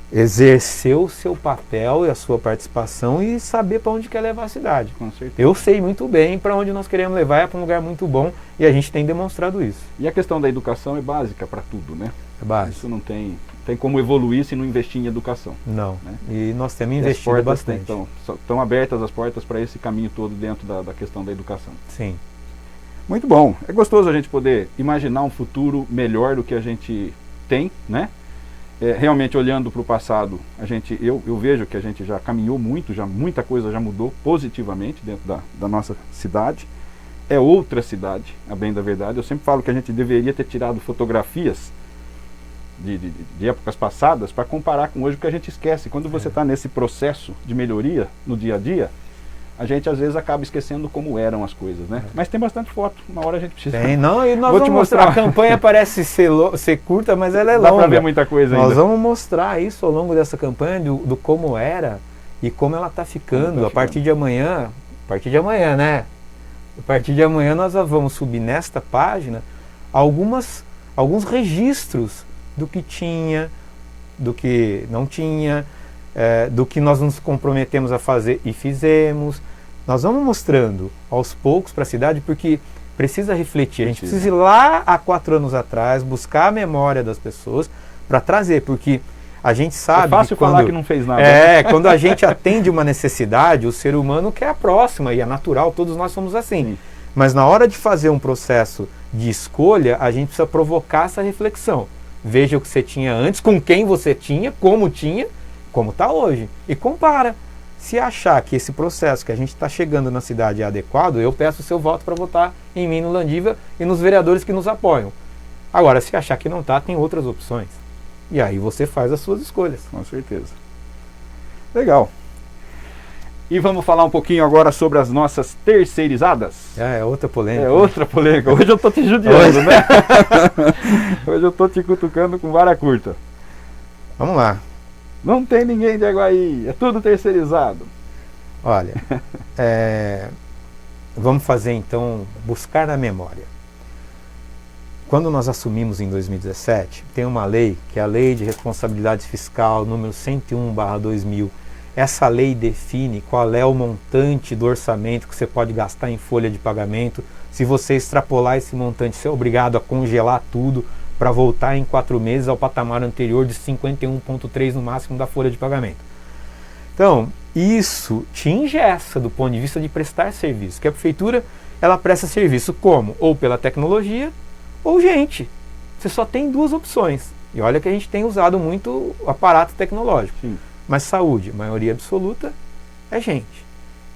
exercer o seu papel e a sua participação e saber para onde quer levar a cidade. Com certeza. Eu sei muito bem para onde nós queremos levar, é para um lugar muito bom, e a gente tem demonstrado isso. E a questão da educação é básica para tudo, né? É básico. Isso não tem como evoluir se não investir em educação. Não, né? E nós temos investido bastante. Estão abertas as portas para esse caminho todo dentro da questão da educação. Sim. Muito bom. É gostoso a gente poder imaginar um futuro melhor do que a gente tem, né? Realmente olhando para o passado, eu vejo que a gente já caminhou muito, muita coisa já mudou positivamente dentro da nossa cidade. É outra cidade, a bem da verdade. Eu sempre falo que a gente deveria ter tirado fotografias de épocas passadas para comparar com hoje, porque a gente esquece. Quando você está nesse processo de melhoria no dia a dia, a gente às vezes acaba esquecendo como eram as coisas, né? Mas tem bastante foto, uma hora a gente precisa... Tem, não, e nós vamos mostrar. A campanha parece ser curta, mas ela é longa. Dá pra ver muita coisa ainda. Nós vamos mostrar isso ao longo dessa campanha, do como era e como ela está ficando. A partir de amanhã, né? A partir de amanhã nós vamos subir nesta página alguns registros do que tinha, do que não tinha, do que nós nos comprometemos a fazer e fizemos. Nós vamos mostrando aos poucos para a cidade, porque precisa refletir. A gente precisa ir lá há 4 anos atrás, buscar a memória das pessoas para trazer, porque a gente sabe... É fácil falar que não fez nada. Quando a gente atende uma necessidade, o ser humano quer a próxima, e é natural, todos nós somos assim. Sim. Mas na hora de fazer um processo de escolha, a gente precisa provocar essa reflexão. Veja o que você tinha antes, com quem você tinha, como está hoje. E compara. Se achar que esse processo que a gente está chegando na cidade é adequado, eu peço o seu voto para votar em mim no Landiva e nos vereadores que nos apoiam. Agora, se achar que não está, tem outras opções. E aí você faz as suas escolhas. Com certeza. Legal. E vamos falar um pouquinho agora sobre as nossas terceirizadas. É outra polêmica. É outra polêmica. Hoje eu estou te judiando, né? Hoje eu estou te cutucando com vara curta. Vamos lá. Não tem ninguém de Aguaí, é tudo terceirizado. Olha, vamos fazer então, buscar na memória. Quando nós assumimos em 2017, tem uma lei, que é a Lei de Responsabilidade Fiscal, número 101/2000. Essa lei define qual é o montante do orçamento que você pode gastar em folha de pagamento. Se você extrapolar esse montante, você é obrigado a congelar tudo, para voltar em 4 meses ao patamar anterior de 51,3 no máximo da folha de pagamento. Então, isso te engessa do ponto de vista de prestar serviço, que a prefeitura ela presta serviço como? Ou pela tecnologia, ou gente. Você só tem 2 opções. E olha que a gente tem usado muito aparato tecnológico. Sim. Mas saúde, maioria absoluta, é gente.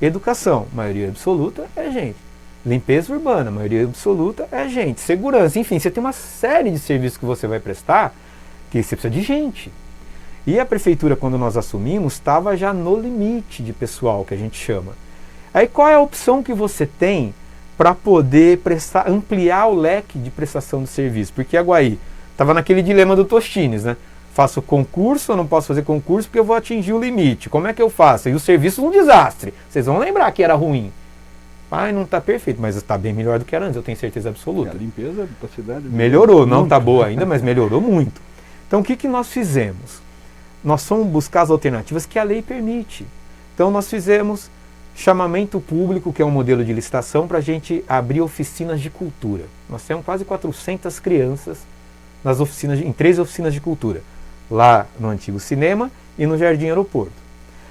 Educação, maioria absoluta, é gente. Limpeza urbana, maioria absoluta, é gente. Segurança, enfim, você tem uma série de serviços que você vai prestar que você precisa de gente. E a prefeitura, quando nós assumimos, estava já no limite de pessoal, que a gente chama. Aí qual é a opção que você tem para poder ampliar o leque de prestação de serviço? Porque Aguaí estava naquele dilema do Tostines, né? Faço concurso ou não posso fazer concurso porque eu vou atingir o limite. Como é que eu faço? E o serviço um desastre. Vocês vão lembrar que era ruim. Ai, não está perfeito, mas está bem melhor do que era antes, eu tenho certeza absoluta. A limpeza da cidade melhorou, não está boa ainda, mas melhorou muito. Então o que nós fizemos? Nós fomos buscar as alternativas que a lei permite. Então nós fizemos chamamento público, que é um modelo de licitação, para a gente abrir oficinas de cultura. Nós temos quase 400 crianças nas oficinas em 3 oficinas de cultura, lá no antigo cinema e no Jardim Aeroporto.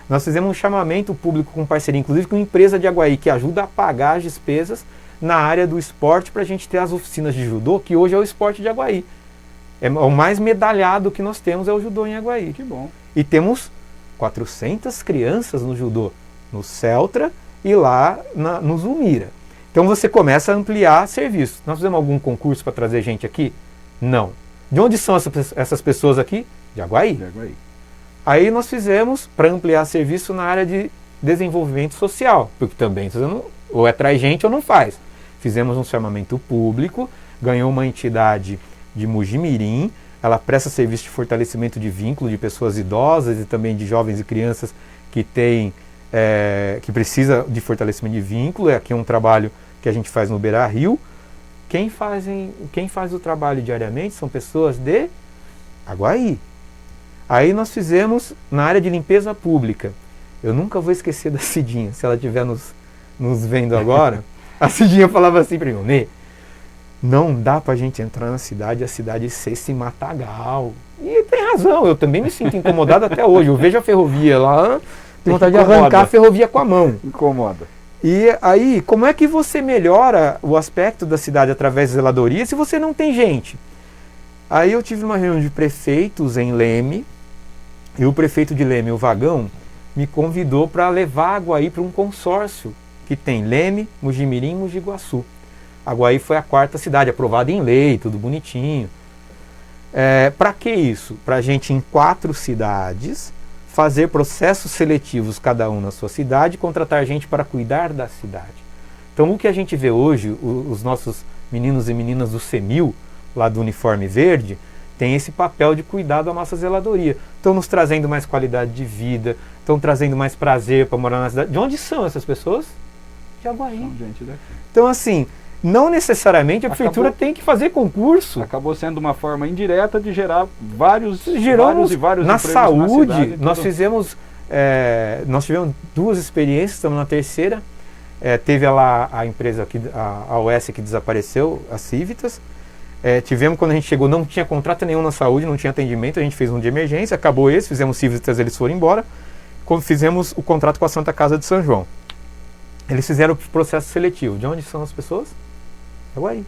Nós fizemos um chamamento público com parceria, inclusive com a empresa de Aguaí, que ajuda a pagar as despesas na área do esporte para a gente ter as oficinas de judô, que hoje é o esporte de Aguaí. O mais medalhado que nós temos é o judô em Aguaí. Que bom. E temos 400 crianças no judô, no Celtra e lá no Zulmira. Então você começa a ampliar serviços. Nós fizemos algum concurso para trazer gente aqui? Não. De onde são essas pessoas aqui? De Aguaí. De Aguaí. Aí nós fizemos para ampliar serviço na área de desenvolvimento social, porque também você não, ou é traz gente ou não faz. Fizemos um chamamento público, ganhou uma entidade de Mujimirim, ela presta serviço de fortalecimento de vínculo de pessoas idosas e também de jovens e crianças que que precisa de fortalecimento de vínculo. Aqui é um trabalho que a gente faz no Beira Rio. Quem faz o trabalho diariamente são pessoas de Aguaí. Aí nós fizemos na área de limpeza pública. Eu nunca vou esquecer da Cidinha, se ela estiver nos vendo agora. A Cidinha falava assim para mim: Nê, não dá pra gente entrar na cidade e a cidade ser esse matagal. E tem razão, eu também me sinto incomodado até hoje. Eu vejo a ferrovia lá, tenho vontade de arrancar a ferrovia com a mão. Incomoda. E aí, como é que você melhora o aspecto da cidade através da zeladoria se você não tem gente? Aí eu tive uma reunião de prefeitos em Leme, e o prefeito de Leme, o Vagão, me convidou para levar Aguaí para um consórcio que tem Leme, Mujimirim e Mogi Guaçu. Aguaí foi a 4ª cidade, aprovada em lei, tudo bonitinho. Para que isso? Para a gente, em 4 cidades, fazer processos seletivos, cada um na sua cidade, e contratar gente para cuidar da cidade. Então o que a gente vê hoje, os nossos meninos e meninas do CEMIL, lá do uniforme verde, tem esse papel de cuidar da nossa zeladoria. Estão nos trazendo mais qualidade de vida, estão trazendo mais prazer para morar na cidade. De onde são essas pessoas? De Aguaí. São gente daqui. Então assim, não necessariamente a prefeitura tem que fazer concurso. Acabou sendo uma forma indireta de gerar vários na saúde. Na cidade, nós tivemos 2 experiências, estamos na 3ª. Teve lá a empresa aqui, a OS, que desapareceu, a Civitas. Tivemos, quando a gente chegou, não tinha contrato nenhum na saúde, não tinha atendimento, a gente fez um de emergência, acabou esse, fizemos Civitas, eles foram embora. Quando fizemos o contrato com a Santa Casa de São João, eles fizeram o processo seletivo. De onde são as pessoas? Aguaí.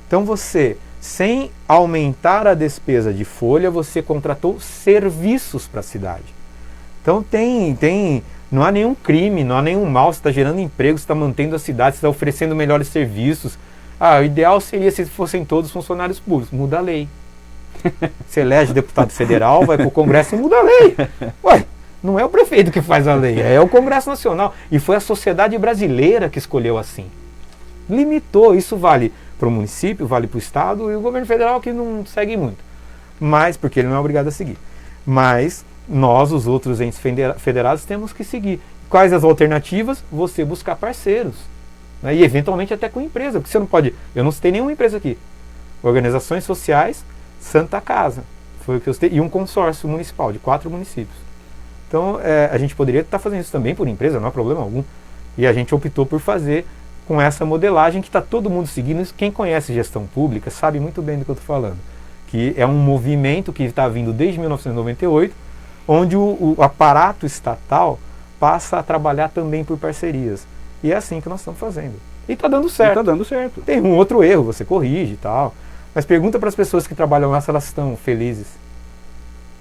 Então você, sem aumentar a despesa de folha, você contratou serviços para a cidade. Então não há nenhum crime, não há nenhum mal, você está gerando emprego, você está mantendo a cidade, você está oferecendo melhores serviços. O ideal seria se fossem todos funcionários públicos. Muda a lei. Você elege deputado federal, vai para o Congresso e muda a lei. Ué, não é o prefeito que faz a lei, é o Congresso Nacional. E foi a sociedade brasileira que escolheu assim. Limitou, isso vale para o município, vale para o estado e o governo federal que não segue muito. Mas, porque ele não é obrigado a seguir. Mas nós, os outros entes federados, temos que seguir. Quais as alternativas? Você buscar parceiros. Né? E eventualmente até com empresa, porque você não pode... Eu não citei nenhuma empresa aqui. Organizações sociais, Santa Casa. Foi o que eu citei. E um consórcio municipal de 4 municípios. Então, a gente poderia estar fazendo isso também por empresa, não há problema algum. E a gente optou por fazer com essa modelagem que está todo mundo seguindo. Quem conhece gestão pública sabe muito bem do que eu estou falando. que é um movimento que está vindo desde 1998, onde o aparato estatal passa a trabalhar também por parcerias. E é assim que nós estamos fazendo. E está dando certo. Está dando certo. Tem um outro erro, você corrige e tal. Mas pergunta para as pessoas que trabalham lá se elas estão felizes.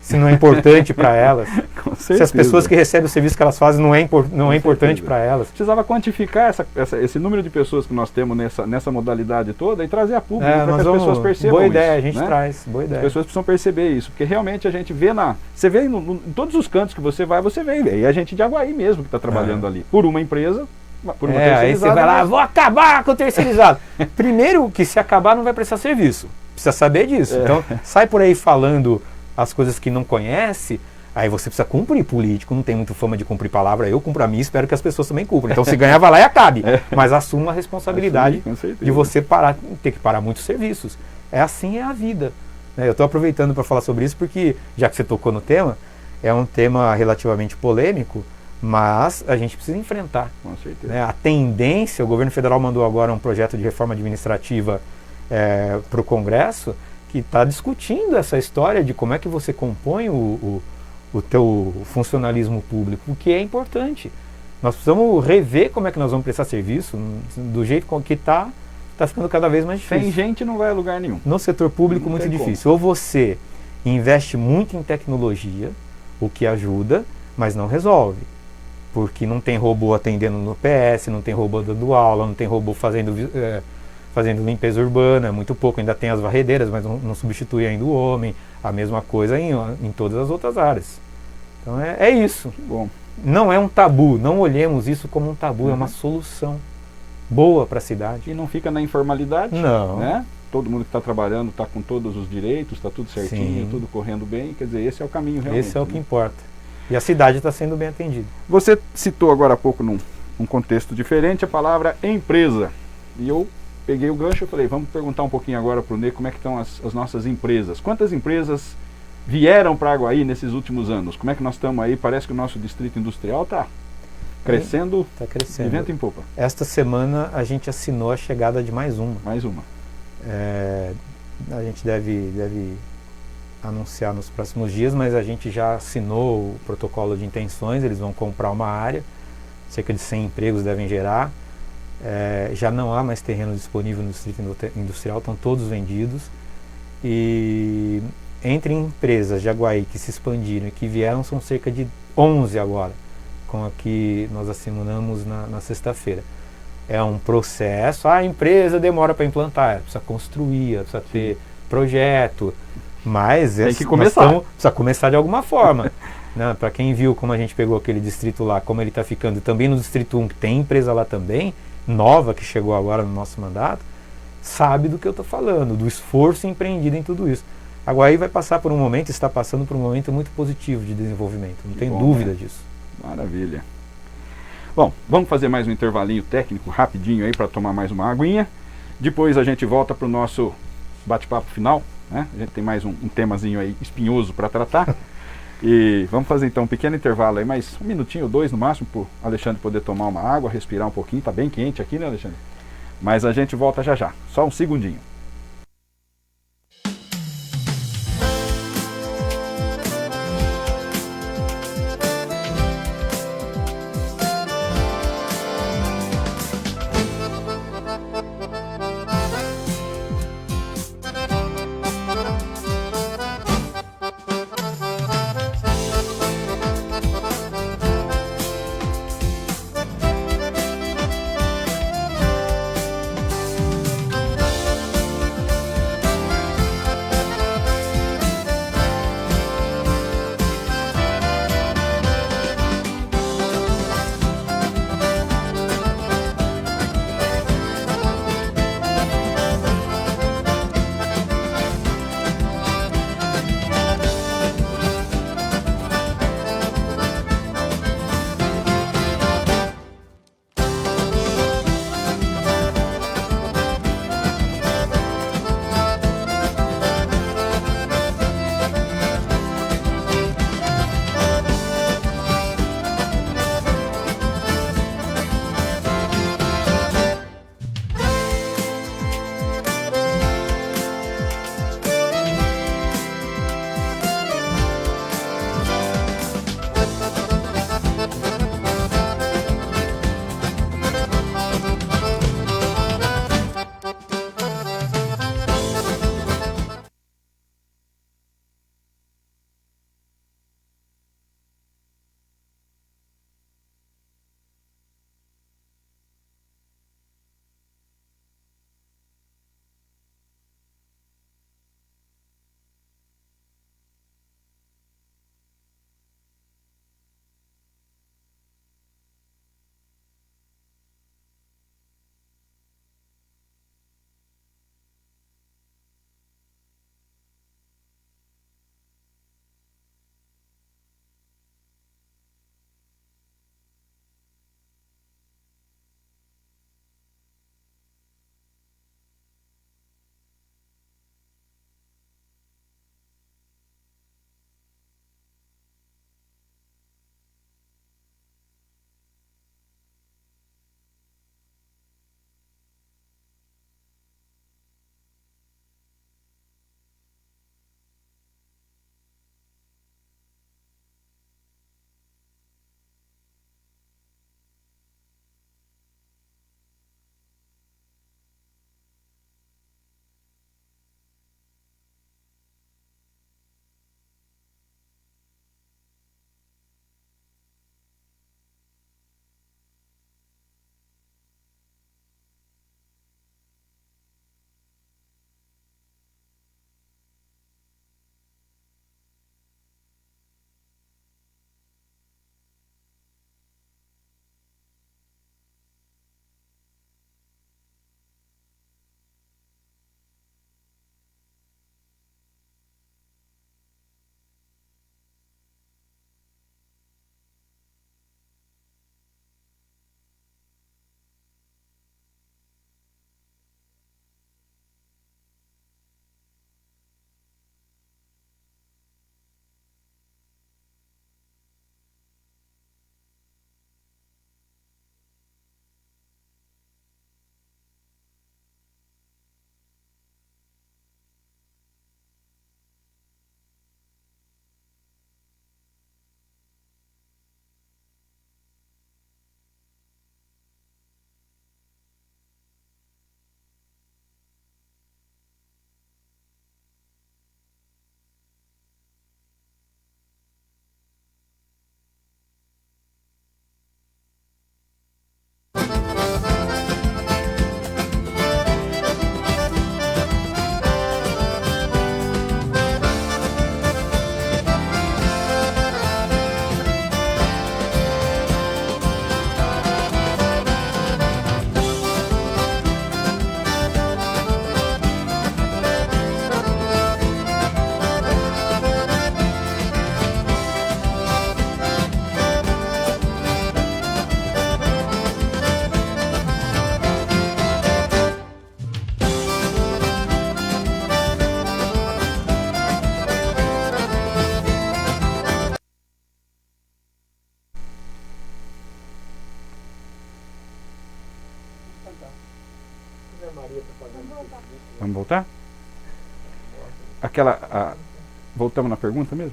Se não é importante para elas. Com certeza. Se as pessoas que recebem o serviço que elas fazem não é importante para elas. Precisava quantificar esse número de pessoas que nós temos nessa modalidade toda e trazer a público para que as pessoas percebam boa ideia, isso, a gente né? traz, boa ideia. As pessoas precisam perceber isso, porque realmente a gente vê você vê em todos os cantos que você vai, você vê. E a gente de Aguaí mesmo que está trabalhando ali, por uma empresa, por uma terceirizada. Aí você vai lá, vou acabar com o terceirizado. Primeiro que se acabar não vai prestar serviço. Precisa saber disso. Então, sai por aí falando as coisas que não conhece, aí você precisa cumprir. Político não tem muito fama de cumprir palavra, eu cumpro a minha, espero que as pessoas também cumprem. Então se ganhar, vai lá e acabe. Mas assuma a responsabilidade de você ter que parar muitos serviços. É assim, é a vida. Eu estou aproveitando para falar sobre isso porque, já que você tocou no tema, é um tema relativamente polêmico, mas a gente precisa enfrentar. Com certeza. A tendência, o governo federal mandou agora um projeto de reforma administrativa para o Congresso, que está discutindo essa história de como é que você compõe o teu funcionalismo público, o que é importante. Nós precisamos rever como é que nós vamos prestar serviço, do jeito que está ficando cada vez mais difícil. Sem gente não vai a lugar nenhum. No setor público, muito difícil. Ou você investe muito em tecnologia, o que ajuda, mas não resolve. Porque não tem robô atendendo no PS, não tem robô dando aula, não tem robô fazendo limpeza urbana, muito pouco, ainda tem as varredeiras, mas não substitui ainda o homem, a mesma coisa em todas as outras áreas. Então é isso. Bom. Não é um tabu, não olhemos isso como um tabu, é uma solução boa para a cidade. E não fica na informalidade, não. Né? Todo mundo que está trabalhando está com todos os direitos, está tudo certinho, Sim. Tudo correndo bem, quer dizer, esse é o caminho realmente. Esse é o que importa. E a cidade está sendo bem atendida. Você citou agora há pouco, num contexto diferente, a palavra empresa. E eu peguei o gancho e falei, vamos perguntar um pouquinho agora para o Ney como é que estão as nossas empresas. Quantas empresas vieram para Aguaí nesses últimos anos? Como é que nós estamos aí? Parece que o nosso distrito industrial está crescendo, de vento em popa. Esta semana a gente assinou a chegada de mais uma. Mais uma. A gente deve anunciar nos próximos dias, mas a gente já assinou o protocolo de intenções, eles vão comprar uma área, cerca de 100 empregos devem gerar. Já não há mais terreno disponível no distrito industrial, estão todos vendidos. E entre empresas de Aguaí que se expandiram e que vieram, são cerca de 11 agora, com a que nós assinamos na sexta-feira. É um processo, a empresa demora para implantar, precisa construir, precisa ter projeto, mas tem que começar. Precisa começar de alguma forma. Para quem viu como a gente pegou aquele distrito lá, como ele está ficando, também no distrito 1, que tem empresa lá também, nova, que chegou agora no nosso mandato, sabe do que eu estou falando, do esforço empreendido em tudo isso. Aguaí vai passar por um momento, está passando por um momento muito positivo de desenvolvimento, não tem dúvida disso. Maravilha. Bom, vamos fazer mais um intervalinho técnico rapidinho aí para tomar mais uma aguinha. Depois a gente volta para o nosso bate-papo final, né? A gente tem mais um temazinho aí espinhoso para tratar. E vamos fazer então um pequeno intervalo aí, mais 1 minutinho ou 2 no máximo, para o Alexandre poder tomar uma água, respirar um pouquinho. Tá bem quente aqui, né, Alexandre? Mas a gente volta já já, só um segundinho. Vamos voltar? Voltamos na pergunta mesmo?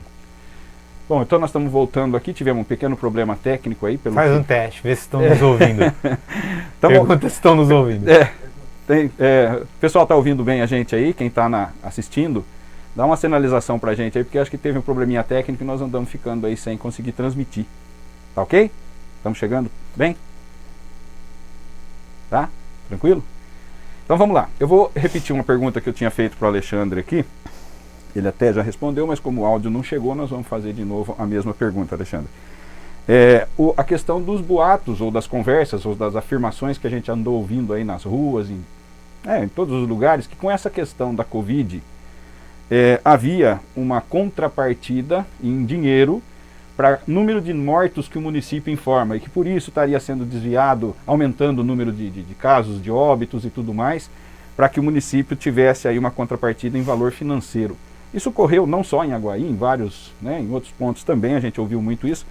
Bom, então nós estamos voltando aqui, tivemos um pequeno problema técnico aí. Faz um teste, vê se estão nos ouvindo. Pergunta se estão nos ouvindo. O pessoal está ouvindo bem a gente aí, quem está assistindo, dá uma sinalização para a gente aí, porque acho que teve um probleminha técnico e nós andamos ficando aí sem conseguir transmitir. Tá ok? Estamos chegando bem? Tá? Tranquilo? Então vamos lá. Eu vou repetir uma pergunta que eu tinha feito para o Alexandre aqui. Ele até já respondeu, mas como o áudio não chegou, nós vamos fazer de novo a mesma pergunta, Alexandre. A questão dos boatos, ou das conversas, ou das afirmações que a gente andou ouvindo aí nas ruas, em todos os lugares, que com essa questão da Covid, havia uma contrapartida em dinheiro para número de mortos que o município informa, e que por isso estaria sendo desviado, aumentando o número de casos, de óbitos e tudo mais, para que o município tivesse aí uma contrapartida em valor financeiro. Isso ocorreu não só em Aguaí, em vários, em outros pontos também, a gente ouviu muito isso,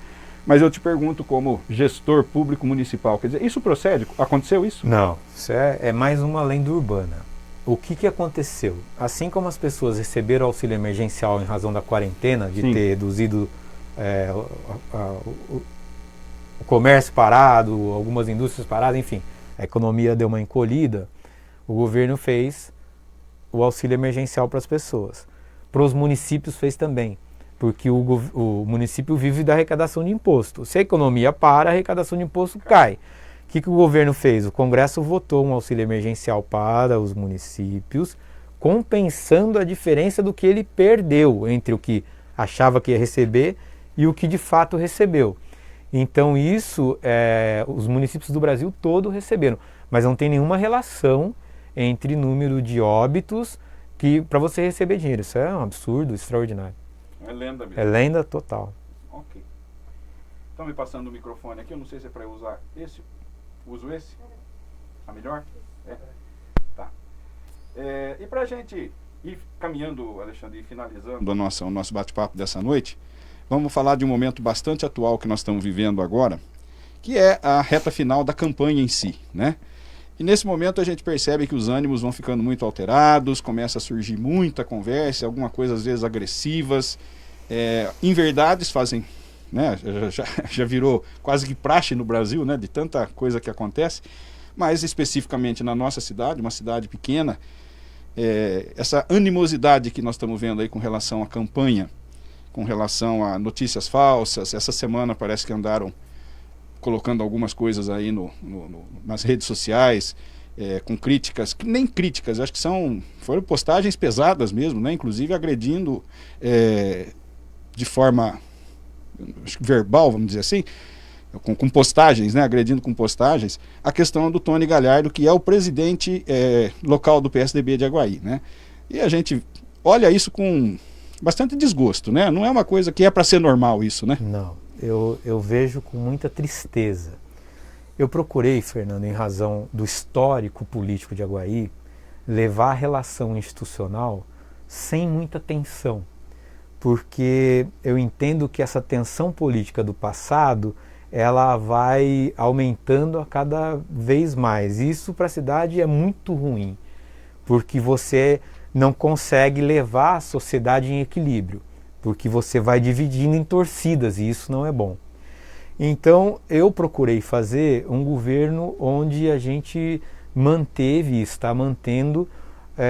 mas eu te pergunto como gestor público municipal, quer dizer, isso procede? Aconteceu isso? Não, isso é mais uma lenda urbana. O que aconteceu? Assim como as pessoas receberam auxílio emergencial em razão da quarentena, de Sim. ter reduzido o comércio parado, algumas indústrias paradas, enfim, a economia deu uma encolhida, o governo fez o auxílio emergencial para as pessoas. Para os municípios fez também, porque o município vive da arrecadação de imposto. Se a economia para, a arrecadação de imposto cai. O que o governo fez? O Congresso votou um auxílio emergencial para os municípios, compensando a diferença do que ele perdeu entre o que achava que ia receber e o que de fato recebeu. Então isso, os municípios do Brasil todo receberam, mas não tem nenhuma relação entre número de óbitos para você receber dinheiro. Isso é um absurdo, extraordinário. É lenda mesmo. É lenda total. Ok. Estão me passando o microfone aqui, eu não sei se é para usar esse. Uso esse? Tá melhor? Tá. E para a gente ir caminhando, Alexandre, e finalizando o nosso bate-papo dessa noite, vamos falar de um momento bastante atual que nós estamos vivendo agora, que é a reta final da campanha em si, né? E nesse momento a gente percebe que os ânimos vão ficando muito alterados, começa a surgir muita conversa, alguma coisa às vezes agressivas, inverdades fazem, né, já virou quase que praxe no Brasil, né, de tanta coisa que acontece, mas especificamente na nossa cidade, uma cidade pequena, essa animosidade que nós estamos vendo aí com relação à campanha, com relação a notícias falsas, essa semana parece que andaram colocando algumas coisas aí nas redes sociais, com críticas, que nem críticas, acho que foram postagens pesadas mesmo, né? Inclusive agredindo de forma verbal, vamos dizer assim, com postagens, né? Agredindo com postagens, a questão do Tony Galhardo, que é o presidente local do PSDB de Aguaí, né? E a gente olha isso com bastante desgosto, né? Não é uma coisa que é para ser normal isso, né? Não. Eu vejo com muita tristeza. Eu procurei, Fernando, em razão do histórico político de Aguaí, levar a relação institucional sem muita tensão, porque eu entendo que essa tensão política do passado, ela vai aumentando a cada vez mais. Isso para a cidade é muito ruim, porque você não consegue levar a sociedade em equilíbrio, porque você vai dividindo em torcidas e isso não é bom. Então eu procurei fazer um governo onde a gente manteve e está mantendo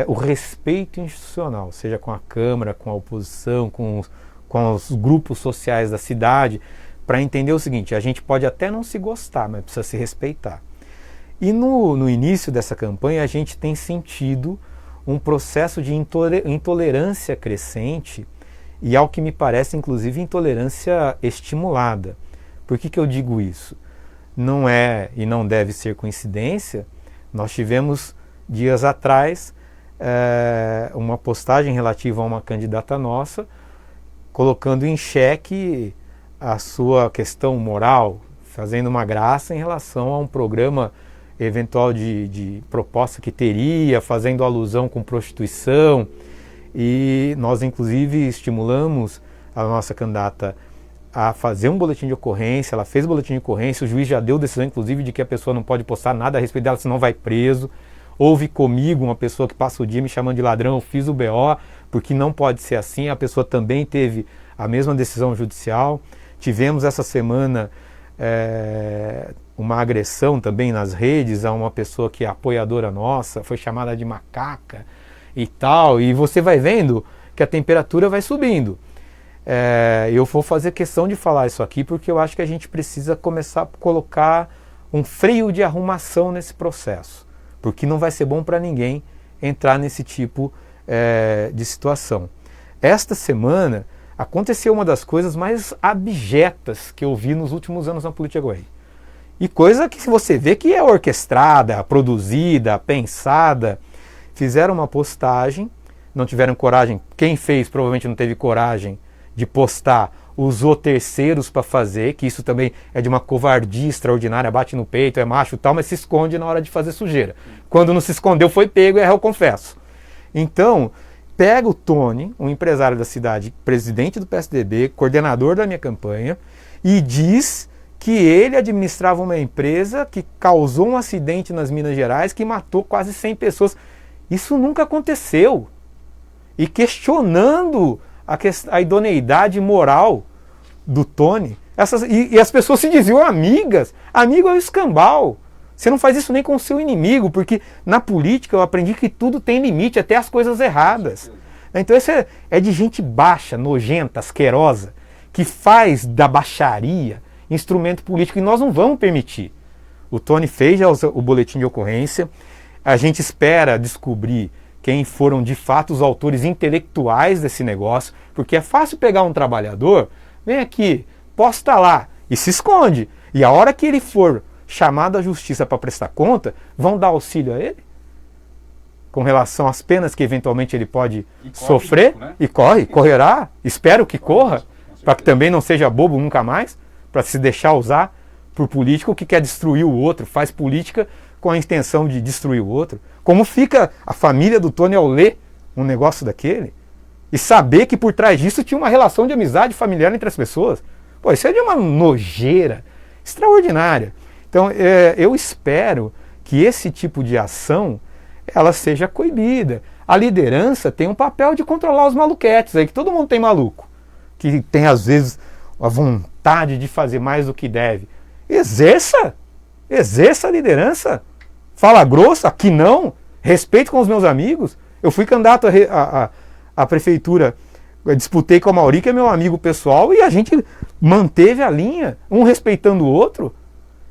o respeito institucional, seja com a Câmara, com a oposição, com os grupos sociais da cidade, para entender o seguinte: a gente pode até não se gostar, mas precisa se respeitar. E no início dessa campanha a gente tem sentido um processo de intolerância crescente, e ao que me parece, inclusive, intolerância estimulada. Por que eu digo isso? Não é e não deve ser coincidência, nós tivemos dias atrás uma postagem relativa a uma candidata nossa, colocando em xeque a sua questão moral, fazendo uma graça em relação a um programa eventual de proposta que teria, fazendo alusão com prostituição. E nós, inclusive, estimulamos a nossa candidata a fazer um boletim de ocorrência, ela fez o boletim de ocorrência, o juiz já deu decisão, inclusive, de que a pessoa não pode postar nada a respeito dela, senão vai preso. Houve comigo uma pessoa que passa o dia me chamando de ladrão, eu fiz o BO, porque não pode ser assim, a pessoa também teve a mesma decisão judicial. Tivemos essa semana uma agressão também nas redes a uma pessoa que é apoiadora nossa, foi chamada de macaca e tal, e você vai vendo que a temperatura vai subindo. Eu vou fazer questão de falar isso aqui porque eu acho que a gente precisa começar a colocar um freio de arrumação nesse processo, porque não vai ser bom para ninguém entrar nesse tipo de situação. Esta semana aconteceu uma das coisas mais abjetas que eu vi nos últimos anos na política goiana. E coisa que você vê que é orquestrada, produzida, pensada. Fizeram uma postagem, não tiveram coragem, quem fez provavelmente não teve coragem de postar, usou terceiros para fazer, que isso também é de uma covardia extraordinária, bate no peito, é macho e tal, mas se esconde na hora de fazer sujeira. Quando não se escondeu foi pego e eu confesso. Então, pega o Tony, um empresário da cidade, presidente do PSDB, coordenador da minha campanha, e diz que ele administrava uma empresa que causou um acidente nas Minas Gerais que matou quase 100 pessoas. Isso nunca aconteceu. E questionando a idoneidade moral do Tony. E as pessoas se diziam amigas. Amigo é o escambau. Você não faz isso nem com o seu inimigo, porque na política eu aprendi que tudo tem limite, até as coisas erradas. Então isso é de gente baixa, nojenta, asquerosa, que faz da baixaria instrumento político, e nós não vamos permitir. O Tony fez já o boletim de ocorrência, a gente espera descobrir quem foram de fato os autores intelectuais desse negócio, porque é fácil pegar um trabalhador, vem aqui, posta lá, e se esconde. E a hora que ele for chamado à justiça para prestar conta, vão dar auxílio a ele? Com relação às penas que eventualmente ele pode sofrer? Risco, né? E correrá, espero que corra, para que também não seja bobo nunca mais, para se deixar usar por político que quer destruir o outro, faz política com a intenção de destruir o outro. Como fica a família do Tony ao ler um negócio daquele e saber que por trás disso tinha uma relação de amizade familiar entre as pessoas? Pô, isso é de uma nojeira extraordinária. Então eu espero que esse tipo de ação ela seja coibida. A liderança tem um papel de controlar os maluquetes, aí que todo mundo tem maluco, que tem às vezes a vontade de fazer mais do que deve. Exerça a liderança. Fala grosso, aqui não. Respeito com os meus amigos. Eu fui candidato à prefeitura, eu disputei com o Mauri, que é meu amigo pessoal, e a gente manteve a linha, um respeitando o outro.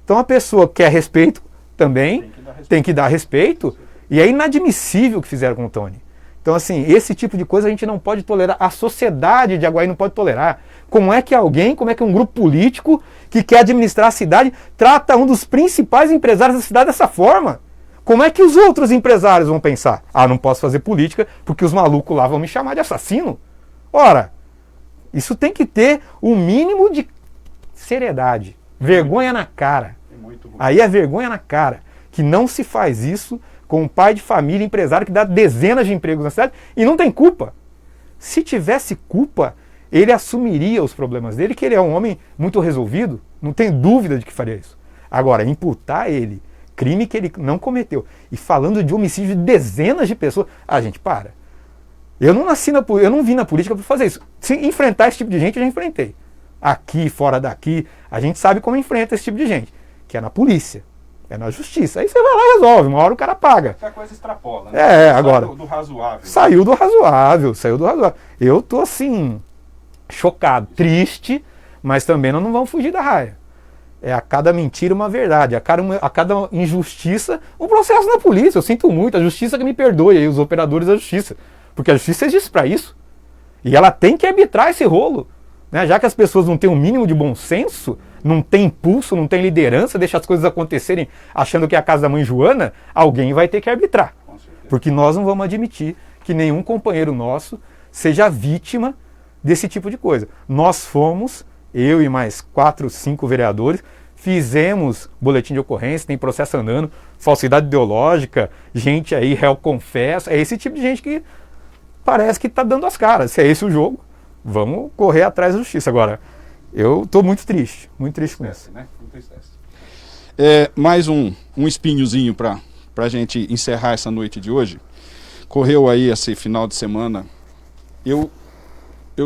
Então a pessoa que quer respeito também tem que dar respeito. E é inadmissível o que fizeram com o Tony. Então, assim, esse tipo de coisa a gente não pode tolerar. A sociedade de Aguaí não pode tolerar. Como é que um grupo político que quer administrar a cidade trata um dos principais empresários da cidade dessa forma? Como é que os outros empresários vão pensar? Ah, não posso fazer política porque os malucos lá vão me chamar de assassino? Ora, isso tem que ter o mínimo de seriedade. Vergonha na cara. Aí é vergonha na cara. Que não se faz isso com um pai de família, empresário que dá dezenas de empregos na cidade e não tem culpa. Se tivesse culpa, ele assumiria os problemas dele, que ele é um homem muito resolvido, não tem dúvida de que faria isso. Agora, imputar ele crime que ele não cometeu, e falando de homicídio de dezenas de pessoas, gente, para. Eu não vim na política para fazer isso. Se enfrentar esse tipo de gente, eu já enfrentei. Aqui, fora daqui, a gente sabe como enfrenta esse tipo de gente, que é na polícia. É na justiça. Aí você vai lá e resolve. Uma hora o cara paga. A coisa extrapola, né? Agora. Saiu do razoável. Saiu do razoável. Eu tô assim, chocado, triste, mas também não vamos fugir da raia. É a cada mentira uma verdade. A cada injustiça, um processo na polícia. Eu sinto muito. A justiça que me perdoe aí, os operadores da justiça. Porque a justiça existe para isso. E ela tem que arbitrar esse rolo. Né? Já que as pessoas não têm um mínimo de bom senso, não tem impulso, não tem liderança, deixa as coisas acontecerem achando que é a casa da mãe Joana, alguém vai ter que arbitrar. Porque nós não vamos admitir que nenhum companheiro nosso seja vítima desse tipo de coisa. Nós fomos, eu e mais 4, 5 vereadores, fizemos boletim de ocorrência, tem processo andando, falsidade ideológica, gente aí, réu confessa, é esse tipo de gente que parece que está dando as caras. Se é esse o jogo, vamos correr atrás da justiça. Agora, Eu estou muito triste com isso. Né? Mais um espinhozinho para a gente encerrar essa noite de hoje. Correu aí esse final de semana. Eu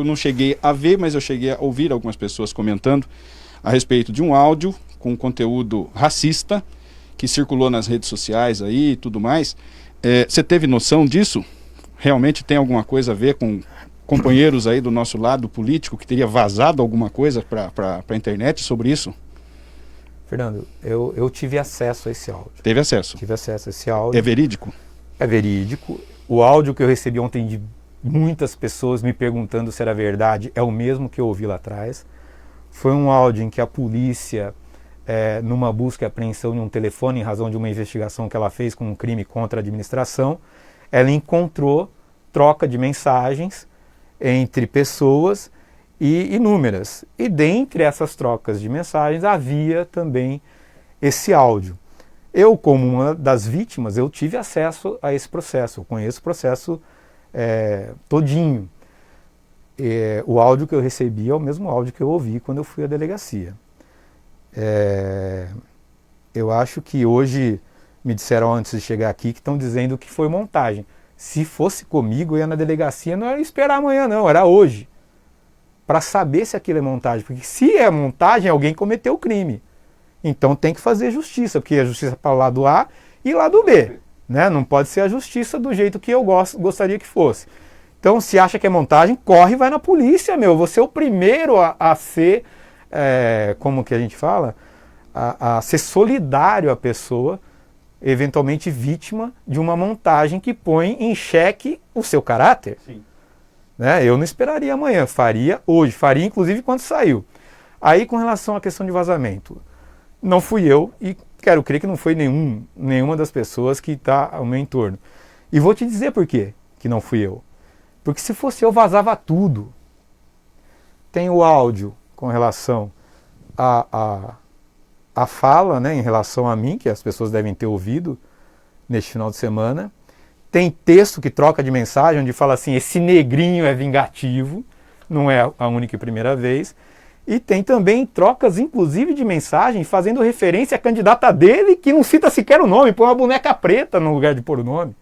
não cheguei a ver, mas eu cheguei a ouvir algumas pessoas comentando a respeito de um áudio com conteúdo racista que circulou nas redes sociais aí e tudo mais. Você teve noção disso? Realmente tem alguma coisa a ver com companheiros aí do nosso lado político que teria vazado alguma coisa para a internet sobre isso? Fernando, eu tive acesso a esse áudio. Teve acesso? Tive acesso a esse áudio. É verídico? É verídico. O áudio que eu recebi ontem de muitas pessoas me perguntando se era verdade é o mesmo que eu ouvi lá atrás. Foi um áudio em que a polícia, numa busca e apreensão de um telefone em razão de uma investigação que ela fez com um crime contra a administração, ela encontrou troca de mensagens entre pessoas e inúmeras. E dentre essas trocas de mensagens havia também esse áudio. Eu, como uma das vítimas, eu tive acesso a esse processo, eu conheço o processo todinho. O áudio que eu recebi é o mesmo áudio que eu ouvi quando eu fui à delegacia. Eu acho que hoje, me disseram antes de chegar aqui, que estão dizendo que foi montagem. Se fosse comigo, eu ia na delegacia, não era esperar amanhã não, era hoje. Para saber se aquilo é montagem. Porque se é montagem, alguém cometeu o crime. Então tem que fazer justiça, porque a justiça é para o lado A e lado B. Né? Não pode ser a justiça do jeito que eu gostaria que fosse. Então, se acha que é montagem, corre e vai na polícia, meu. Você é o primeiro a ser, como que a gente fala? A ser solidário à pessoa, eventualmente vítima de uma montagem que põe em xeque o seu caráter. Sim. Né? Eu não esperaria amanhã, faria hoje, faria inclusive quando saiu. Aí, com relação à questão de vazamento, não fui eu e quero crer que não foi nenhuma das pessoas que está ao meu entorno. E vou te dizer por quê que não fui eu. Porque se fosse eu, vazava tudo. Tem o áudio com relação a fala, né, em relação a mim, que as pessoas devem ter ouvido neste final de semana. Tem texto que troca de mensagem, onde fala assim, esse negrinho é vingativo, não é a única e primeira vez. E tem também trocas, inclusive, de mensagem, fazendo referência à candidata dele, que não cita sequer o nome, põe uma boneca preta no lugar de pôr o nome.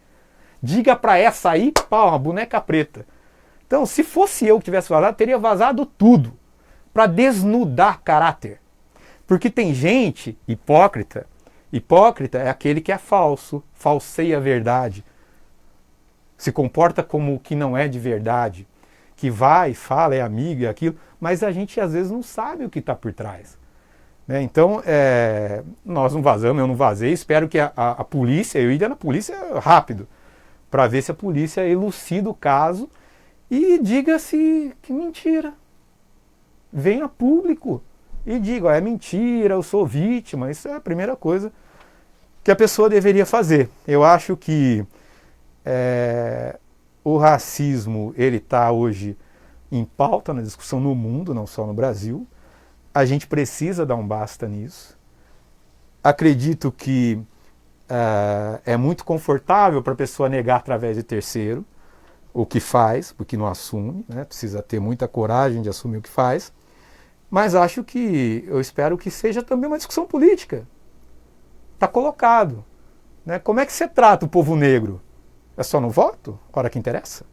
Diga pra essa aí, pá, uma boneca preta. Então, se fosse eu que tivesse vazado, teria vazado tudo, para desnudar caráter. Porque tem gente hipócrita. Hipócrita é aquele que é falso, falseia a verdade, se comporta como o que não é de verdade, que vai, fala, é amigo e aquilo, mas a gente às vezes não sabe o que está por trás. Né? Então, nós não vazamos, eu não vazei, espero que a polícia, eu iria na polícia rápido, para ver se a polícia elucida o caso e diga-se que mentira. Venha a público e diga, é mentira, eu sou vítima. Isso é a primeira coisa que a pessoa deveria fazer. Eu acho que o racismo, ele está hoje em pauta na discussão no mundo, não só no Brasil. A gente precisa dar um basta nisso. Acredito que é muito confortável para a pessoa negar através de terceiro o que faz, porque não assume, né? Precisa ter muita coragem de assumir o que faz. Mas eu espero que seja também uma discussão política. Está colocado. Né? Como é que você trata o povo negro? É só no voto? Hora que interessa?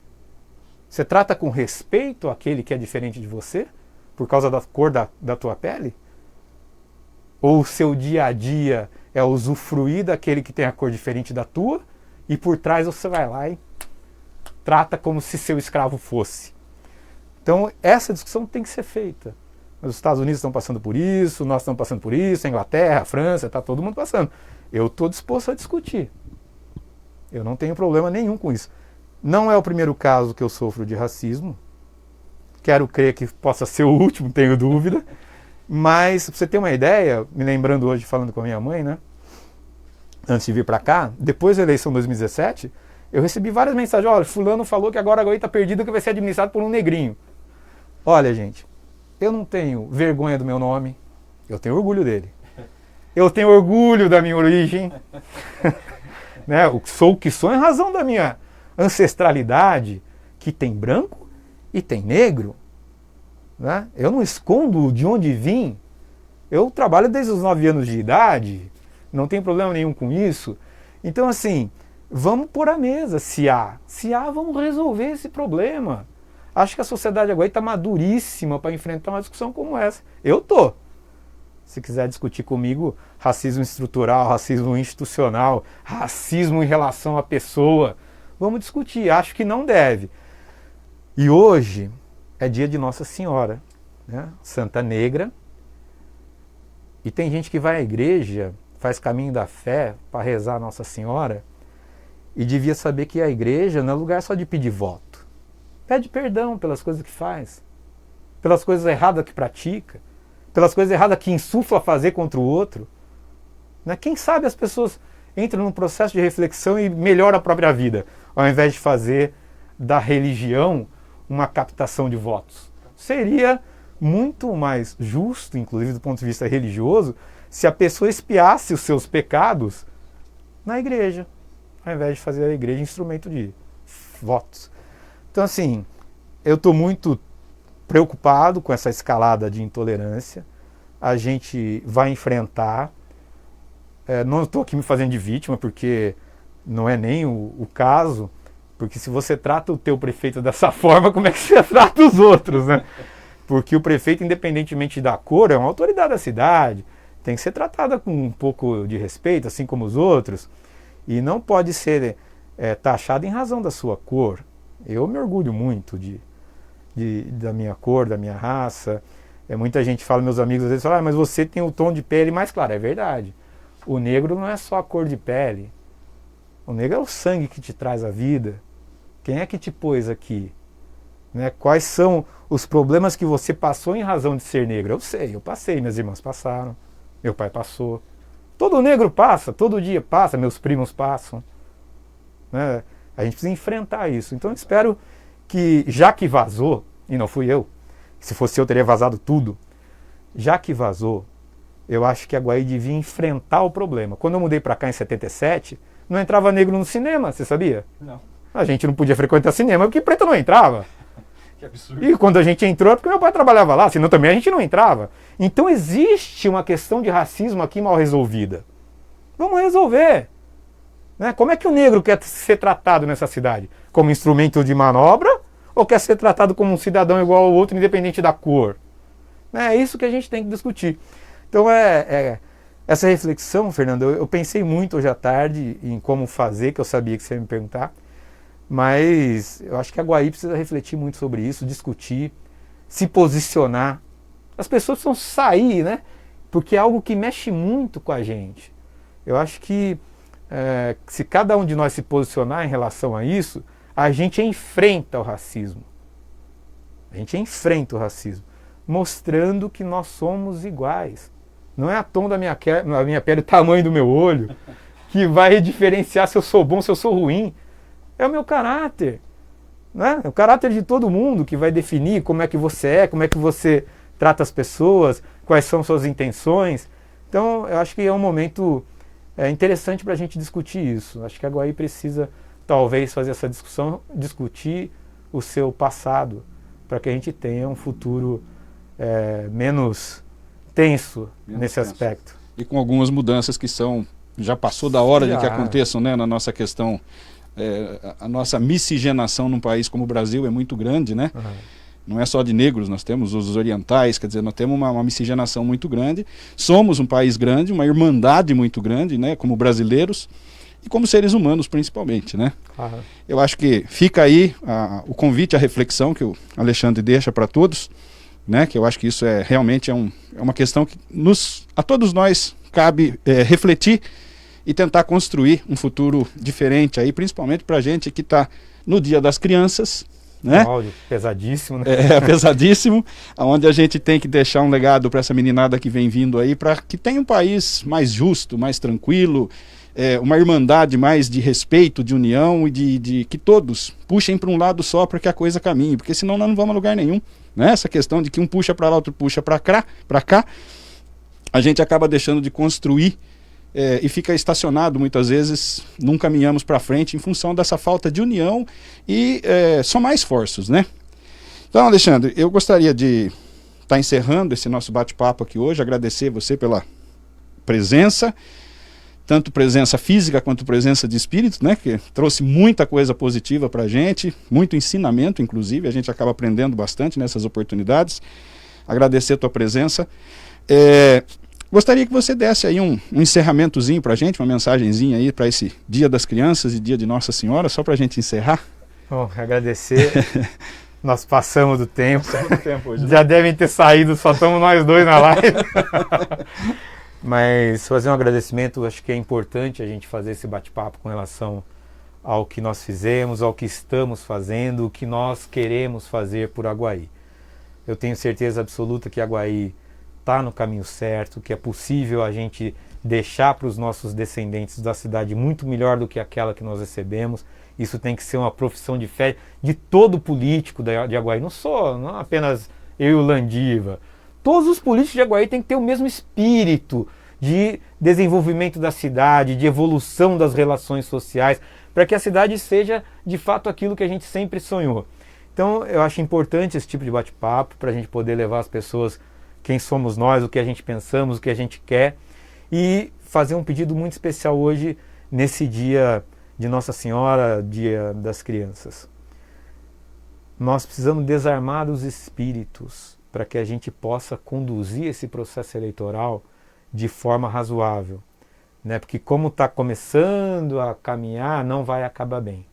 Você trata com respeito aquele que é diferente de você? Por causa da cor da tua pele? Ou o seu dia a dia é usufruir daquele que tem a cor diferente da tua e por trás você vai lá e trata como se seu escravo fosse? Então essa discussão tem que ser feita. Os Estados Unidos estão passando por isso, nós estamos passando por isso, a Inglaterra, a França, está todo mundo passando. Eu estou disposto a discutir. Eu não tenho problema nenhum com isso. Não é o primeiro caso que eu sofro de racismo. Quero crer que possa ser o último, tenho dúvida. Mas, para você ter uma ideia, me lembrando hoje, falando com a minha mãe, né? Antes de vir para cá, depois da eleição de 2017, eu recebi várias mensagens. Olha, fulano falou que agora a Goiás está perdida, que vai ser administrado por um negrinho. Olha, gente, eu não tenho vergonha do meu nome, eu tenho orgulho dele. Eu tenho orgulho da minha origem. Né? Sou o que sou em razão da minha ancestralidade, que tem branco e tem negro. né? Eu não escondo de onde vim. Eu trabalho desde os 9 anos de idade, não tem problema nenhum com isso. Então, assim, vamos pôr a mesa, se há, vamos resolver esse problema. Acho que a sociedade agora está maduríssima para enfrentar uma discussão como essa. Eu tô. Se quiser discutir comigo, racismo estrutural, racismo institucional, racismo em relação à pessoa, vamos discutir. Acho que não deve. E hoje é dia de Nossa Senhora, né? Santa Negra. E tem gente que vai à igreja, faz caminho da fé para rezar a Nossa Senhora, e devia saber que a igreja não é lugar só de pedir voto. Pede perdão pelas coisas que faz, pelas coisas erradas que pratica, pelas coisas erradas que insufla a fazer contra o outro. Né? Quem sabe as pessoas entram num processo de reflexão e melhoram a própria vida, ao invés de fazer da religião uma captação de votos. Seria muito mais justo, inclusive do ponto de vista religioso, se a pessoa expiasse os seus pecados na igreja, ao invés de fazer a igreja instrumento de votos. Então, assim, eu estou muito preocupado com essa escalada de intolerância. A gente vai enfrentar. Não estou aqui me fazendo de vítima, porque não é nem o caso, porque se você trata o teu prefeito dessa forma, como é que você trata os outros, né? Porque o prefeito, independentemente da cor, é uma autoridade da cidade, tem que ser tratada com um pouco de respeito, assim como os outros, e não pode ser taxado em razão da sua cor. Eu me orgulho muito da minha cor, da minha raça. Muita gente fala, meus amigos às vezes falam, mas você tem o tom de pele mais claro. É verdade. O negro não é só a cor de pele. O negro é o sangue que te traz a vida. Quem é que te pôs aqui? Né? Quais são os problemas que você passou em razão de ser negro? Eu sei, eu passei, minhas irmãs passaram, meu pai passou. Todo negro passa, todo dia passa, meus primos passam. Né? A gente precisa enfrentar isso. Então eu espero que, já que vazou, e não fui eu, se fosse eu teria vazado tudo, já que vazou, eu acho que a Guaí devia enfrentar o problema. Quando eu mudei para cá em 77, não entrava negro no cinema, você sabia? Não. A gente não podia frequentar cinema porque preto não entrava. Que absurdo. E quando a gente entrou é porque meu pai trabalhava lá, senão também a gente não entrava. Então existe uma questão de racismo aqui mal resolvida. Vamos resolver. Né? Como é que o negro quer ser tratado nessa cidade? Como instrumento de manobra ou quer ser tratado como um cidadão igual ao outro, independente da cor? É isso que a gente tem que discutir. Então essa reflexão, Fernando, eu pensei muito hoje à tarde em como fazer, que eu sabia que você ia me perguntar, mas eu acho que a Guaí precisa refletir muito sobre isso, discutir, se posicionar. As pessoas precisam sair, né? Porque é algo que mexe muito com a gente. Eu acho que se cada um de nós se posicionar em relação a isso, a gente enfrenta o racismo. A gente enfrenta o racismo, mostrando que nós somos iguais. Não é a tom da minha pele, o tamanho do meu olho, que vai diferenciar se eu sou bom, se eu sou ruim. É o meu caráter. Né? É o caráter de todo mundo que vai definir como é que você é, como é que você trata as pessoas, quais são suas intenções. Então, eu acho que é um momento interessante para a gente discutir isso. Acho que a Guaí precisa, talvez, fazer essa discussão, discutir o seu passado, para que a gente tenha um futuro menos tenso nesse aspecto. E com algumas mudanças que já passou da hora de que aconteçam, né, na nossa questão. A nossa miscigenação num país como o Brasil é muito grande, né? Uhum. Não é só de negros, nós temos os orientais, quer dizer, nós temos uma miscigenação muito grande. Somos um país grande, uma irmandade muito grande, né, como brasileiros e como seres humanos principalmente, né? Uhum. Eu acho que fica aí o convite à reflexão que o Alexandre deixa para todos, né? Que eu acho que isso realmente é uma questão que a todos nós cabe refletir e tentar construir um futuro diferente aí, principalmente para a gente que está no Dia das Crianças, né? Um áudio pesadíssimo, né? Pesadíssimo, onde a gente tem que deixar um legado para essa meninada que vem vindo aí, para que tenha um país mais justo, mais tranquilo, uma irmandade mais de respeito, de união e de que todos puxem para um lado só para que a coisa caminhe, porque senão nós não vamos a lugar nenhum, né? Essa questão de que um puxa para lá, outro puxa para cá, a gente acaba deixando de construir e fica estacionado muitas vezes, não caminhamos para frente em função dessa falta de união e somar esforços, né? Então, Alexandre, eu gostaria de estar encerrando esse nosso bate-papo aqui hoje, agradecer você pela presença, tanto presença física quanto presença de espírito, né, que trouxe muita coisa positiva para a gente, muito ensinamento, inclusive, a gente acaba aprendendo bastante nessas oportunidades. Agradecer a tua presença. Gostaria que você desse aí um encerramentozinho para a gente, uma mensagenzinha aí para esse Dia das Crianças e Dia de Nossa Senhora, só para a gente encerrar. Bom, agradecer. Nós passamos do tempo. Hoje, já devem ter saído, só estamos nós dois na live. Mas fazer um agradecimento, acho que é importante a gente fazer esse bate-papo com relação ao que nós fizemos, ao que estamos fazendo, o que nós queremos fazer por Aguaí. Eu tenho certeza absoluta que Aguaí está no caminho certo, que é possível a gente deixar para os nossos descendentes da cidade muito melhor do que aquela que nós recebemos. Isso tem que ser uma profissão de fé de todo político de Aguaí, não apenas eu e o Landiva. Todos os políticos de Aguaí têm que ter o mesmo espírito de desenvolvimento da cidade, de evolução das relações sociais, para que a cidade seja de fato aquilo que a gente sempre sonhou. Então eu acho importante esse tipo de bate-papo para a gente poder levar as pessoas quem somos nós, o que a gente pensamos, o que a gente quer, e fazer um pedido muito especial hoje, nesse dia de Nossa Senhora, Dia das Crianças. Nós precisamos desarmar os espíritos para que a gente possa conduzir esse processo eleitoral de forma razoável, né? Porque como está começando a caminhar, não vai acabar bem.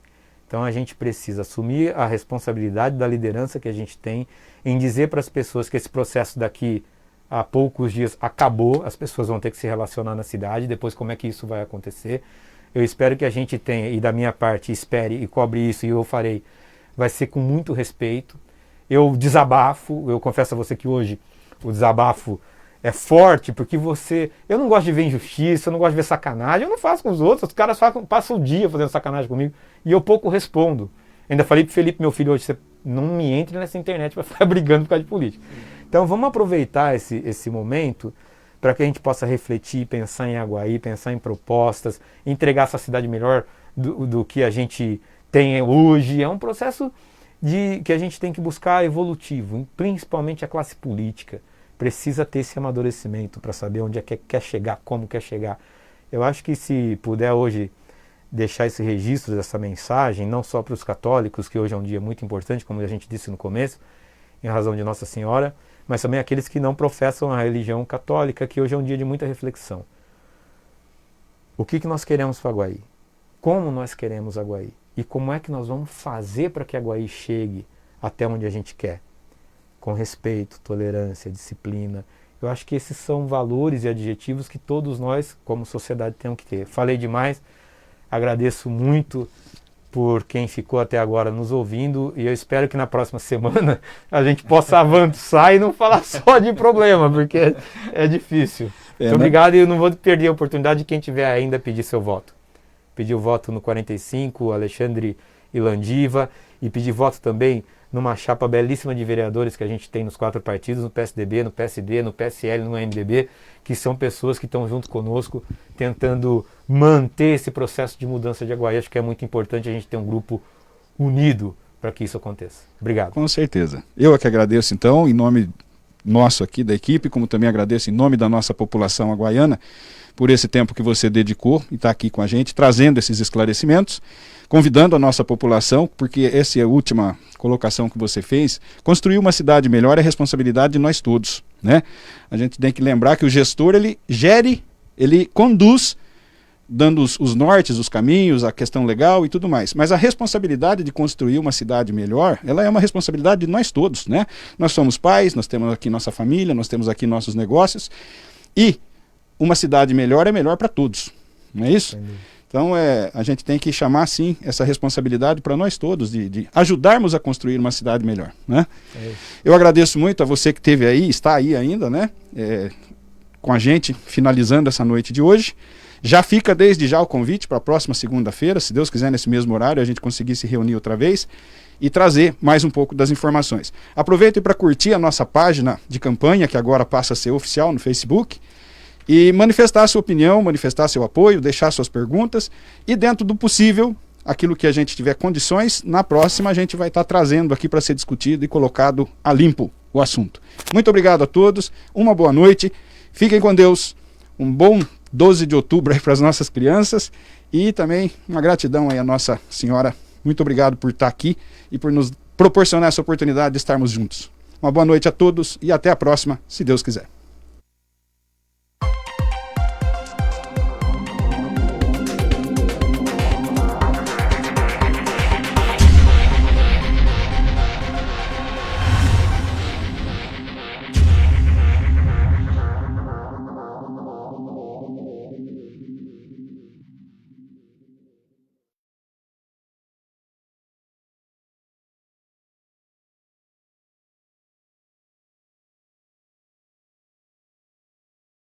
Então a gente precisa assumir a responsabilidade da liderança que a gente tem em dizer para as pessoas que esse processo daqui a poucos dias acabou, as pessoas vão ter que se relacionar na cidade, depois como é que isso vai acontecer. Eu espero que a gente tenha, e da minha parte, espere e cobre isso, e eu farei, vai ser com muito respeito. Eu desabafo, eu confesso a você que hoje o desabafo é forte, porque eu não gosto de ver injustiça, eu não gosto de ver sacanagem, eu não faço com os outros, os caras passam o dia fazendo sacanagem comigo, e eu pouco respondo. Ainda falei pro Felipe, meu filho, hoje, você não me entre nessa internet para ficar brigando por causa de política. Então vamos aproveitar esse momento para que a gente possa refletir, pensar em Aguaí, pensar em propostas, entregar essa cidade melhor do que a gente tem hoje. É um processo que a gente tem que buscar evolutivo, principalmente a classe política. Precisa ter esse amadurecimento para saber onde é que quer chegar, como quer chegar. Eu acho que se puder hoje deixar esse registro dessa mensagem, não só para os católicos, que hoje é um dia muito importante, como a gente disse no começo, em razão de Nossa Senhora, mas também aqueles que não professam a religião católica, que hoje é um dia de muita reflexão. O que nós queremos para Aguaí? Como nós queremos Aguaí? E como é que nós vamos fazer para que Aguaí chegue até onde a gente quer? Com respeito, tolerância, disciplina. Eu acho que esses são valores e adjetivos que todos nós, como sociedade, temos que ter. Falei demais, agradeço muito por quem ficou até agora nos ouvindo, e eu espero que na próxima semana a gente possa avançar e não falar só de problema, porque é difícil. Muito obrigado, e eu não vou perder a oportunidade de quem tiver ainda pedir seu voto. Pedir o voto no 45, Alexandre e Landiva, e pedir voto também numa chapa belíssima de vereadores que a gente tem nos 4 partidos, no PSDB, no PSD, no PSL, no MDB, que são pessoas que estão junto conosco tentando manter esse processo de mudança de Aguaí. Acho que é muito importante a gente ter um grupo unido para que isso aconteça. Obrigado. Com certeza. Eu é que agradeço então, em nome nosso aqui da equipe, como também agradeço em nome da nossa população aguaiana, por esse tempo que você dedicou e está aqui com a gente, trazendo esses esclarecimentos, convidando a nossa população, porque essa é a última colocação que você fez, construir uma cidade melhor é responsabilidade de nós todos, né? A gente tem que lembrar que o gestor, ele conduz, dando os nortes, os caminhos, a questão legal e tudo mais, mas a responsabilidade de construir uma cidade melhor, ela é uma responsabilidade de nós todos, né? Nós somos pais, nós temos aqui nossa família, nós temos aqui nossos negócios, e uma cidade melhor é melhor para todos, não é isso? Então a gente tem que chamar sim essa responsabilidade para nós todos, de ajudarmos a construir uma cidade melhor, né? Eu agradeço muito a você que esteve aí, está aí ainda, né? Com a gente, finalizando essa noite de hoje. Já fica desde já o convite para a próxima segunda-feira, se Deus quiser, nesse mesmo horário, a gente conseguir se reunir outra vez e trazer mais um pouco das informações. Aproveite para curtir a nossa página de campanha, que agora passa a ser oficial no Facebook, e manifestar a sua opinião, manifestar seu apoio, deixar suas perguntas, e dentro do possível, aquilo que a gente tiver condições, na próxima a gente vai estar trazendo aqui para ser discutido e colocado a limpo. o assunto. Muito obrigado a todos, uma boa noite, fiquem com Deus, um bom 12 de outubro aí para as nossas crianças e também uma gratidão aí à Nossa Senhora. Muito obrigado por estar aqui e por nos proporcionar essa oportunidade de estarmos juntos. Uma boa noite a todos e até a próxima, se Deus quiser.